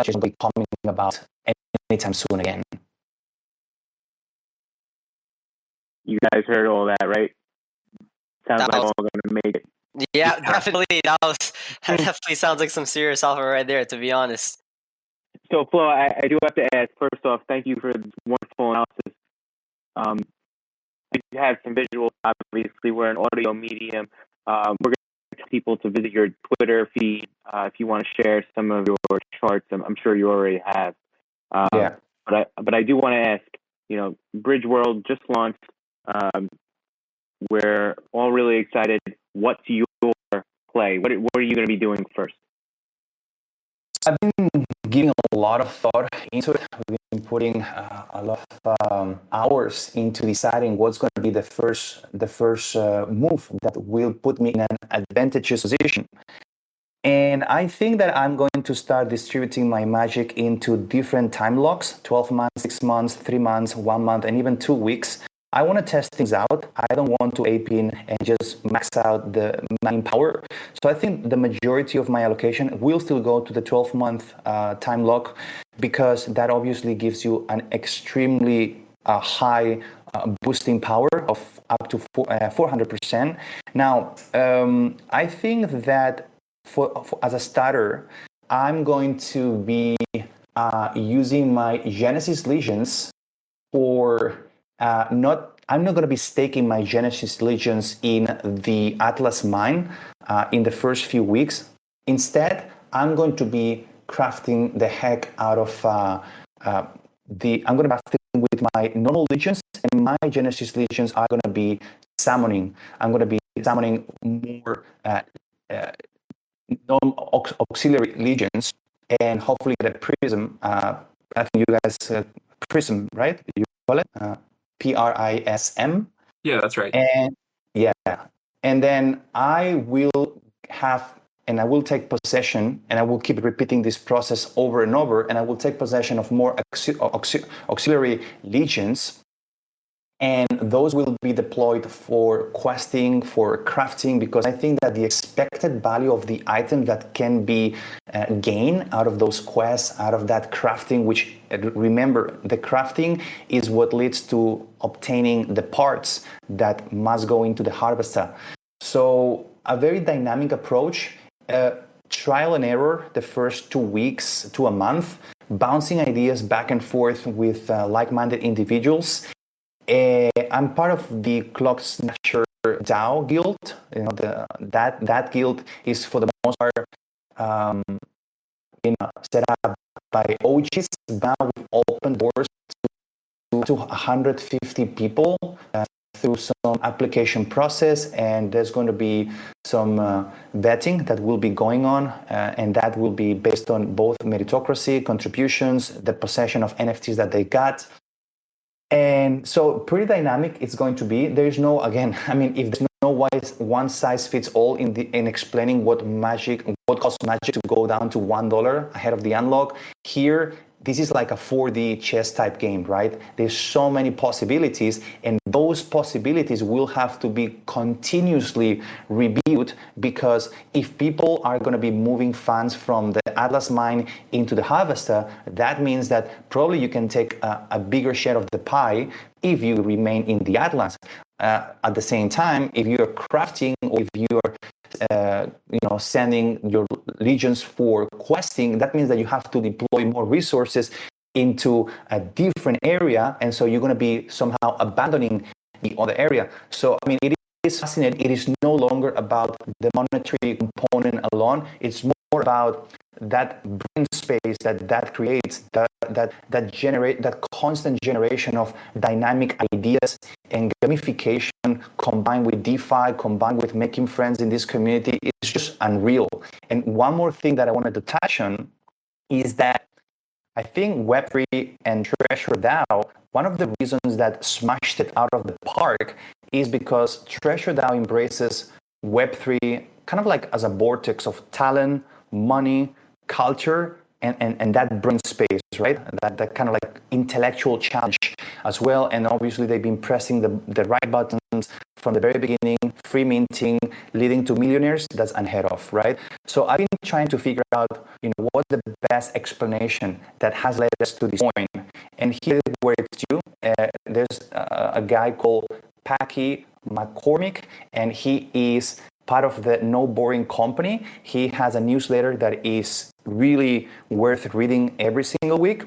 is going to be coming about anytime soon again. You guys heard all that, right? Sounds like all going to make it. Yeah, definitely. That definitely sounds like some serious offer right there, to be honest. So, Flo, I do have to ask, first off, thank you for this wonderful analysis. You have some visuals. Obviously, we're an audio medium. We're going to ask people to visit your Twitter feed if you want to share some of your charts. I'm sure you already have. But I do want to ask, Bridgeworld just launched. We're all really excited. What's your play? What are you going to be doing first? I've been giving a lot of thought into it. We've been putting a lot of hours into deciding what's going to be the first move that will put me in an advantageous position. And I think that I'm going to start distributing my Magic into different time blocks: 12 months, 6 months, 3 months, 1 month, and even 2 weeks. I want to test things out. I don't want to ape in and just max out the main power. So I think the majority of my allocation will still go to the 12-month time block, because that obviously gives you an extremely high boosting power of up to 400%. Now, I think that for as a starter, I'm going to be using my Genesis Legions for I'm not going to be staking my Genesis Legions in the Atlas Mine in the first few weeks. Instead, I'm going to be crafting the heck out of I'm going to be crafting with my normal Legions, and my Genesis Legions are going to be summoning. I'm going to be summoning more auxiliary Legions, and hopefully get a Prism. I think you guys Prism, right? You call it PRISM. Yeah, that's right. And then I will take possession, and I will keep repeating this process over and over, and I will take possession of more auxiliary legions, and those will be deployed for questing, for crafting, because I think that the expected value of the item that can be gained out of those quests, out of that crafting, which, remember, the crafting is what leads to obtaining the parts that must go into the harvester. So a very dynamic approach, trial and error the first 2 weeks to a month, bouncing ideas back and forth with like-minded individuals. I'm part of the Clock Snatcher DAO guild. That guild is for the most part set up by OGs. Now we've opened doors to 150 people through some application process, and there's going to be some vetting that will be going on, and that will be based on both meritocracy, contributions, the possession of NFTs that they got. And so pretty dynamic it's going to be. There's no, again, I mean, if there's no one size fits all in explaining what costs Magic to go down to $1 ahead of the unlock, here, this is like a 4D chess type game, right? There's so many possibilities, and those possibilities will have to be continuously reviewed, because if people are going to be moving funds from the Atlas Mine into the Harvester, that means that probably you can take a bigger share of the pie if you remain in the Atlas. At the same time, if you're crafting, or if you're sending your legions for questing, that means that you have to deploy more resources into a different area, and so you're going to be somehow abandoning the other area. So, I mean, it is fascinating. It is no longer about the monetary component alone. It's more about that brain space that creates, that constant generation of dynamic ideas and gamification, combined with DeFi, combined with making friends in this community, is just unreal. And one more thing that I wanted to touch on is that I think Web3 and Treasure DAO, one of the reasons that smashed it out of the park is because Treasure DAO embraces Web3 kind of like as a vortex of talent, money, culture, and that brain space, right? That kind of like intellectual challenge as well. And obviously they've been pressing the right buttons from the very beginning, free minting, leading to millionaires. That's unheard of, right? So I've been trying to figure out, what's the best explanation that has led us to this point. And here's where it's due. There's a guy called Packy McCormick, and he is part of the No Boring Company. He has a newsletter that is really worth reading every single week.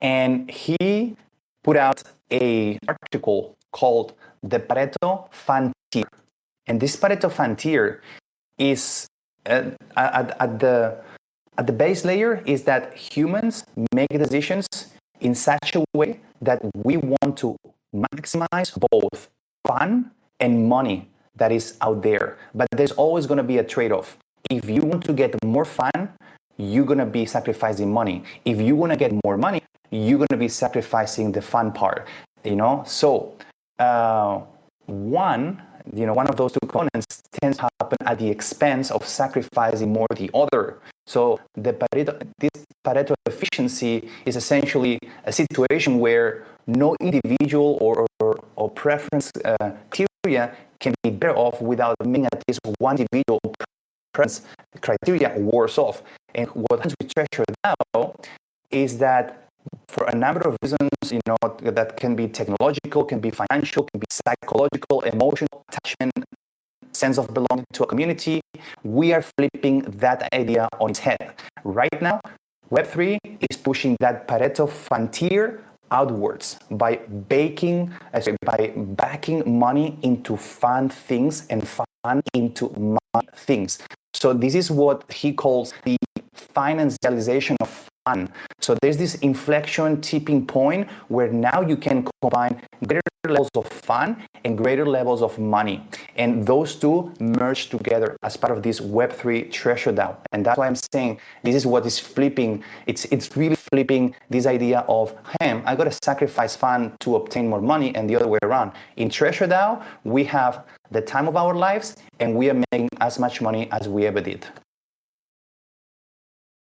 And he put out an article called The Pareto Frontier. And this Pareto Frontier is at the base layer is that humans make decisions in such a way that we want to maximize both fun and money that is out there. But there's always going to be a trade-off. If you want to get more fun, you're going to be sacrificing money. If you want to get more money, you're going to be sacrificing the fun part. So one of those two components tends to happen at the expense of sacrificing more the other. So this Pareto efficiency is essentially a situation where no individual or preference criteria can be better off without making at least one individual preference criteria worse off. And what happens with Treasure now is that for a number of reasons, that can be technological, can be financial, can be psychological, emotional, attachment, sense of belonging to a community, we are flipping that idea on its head. Right now, Web3 is pushing that Pareto frontier outwards by backing money into fun things and fun into money things. So this is what he calls the financialization of fun. So there's this inflection tipping point where now you can combine greater levels of fun and greater levels of money. And those two merge together as part of this Web3 Treasure DAO. And that's why I'm saying this is what is flipping. It's really flipping this idea of, hey, I got to sacrifice fun to obtain more money, and the other way around. In Treasure DAO, we have the time of our lives and we are making as much money as we ever did.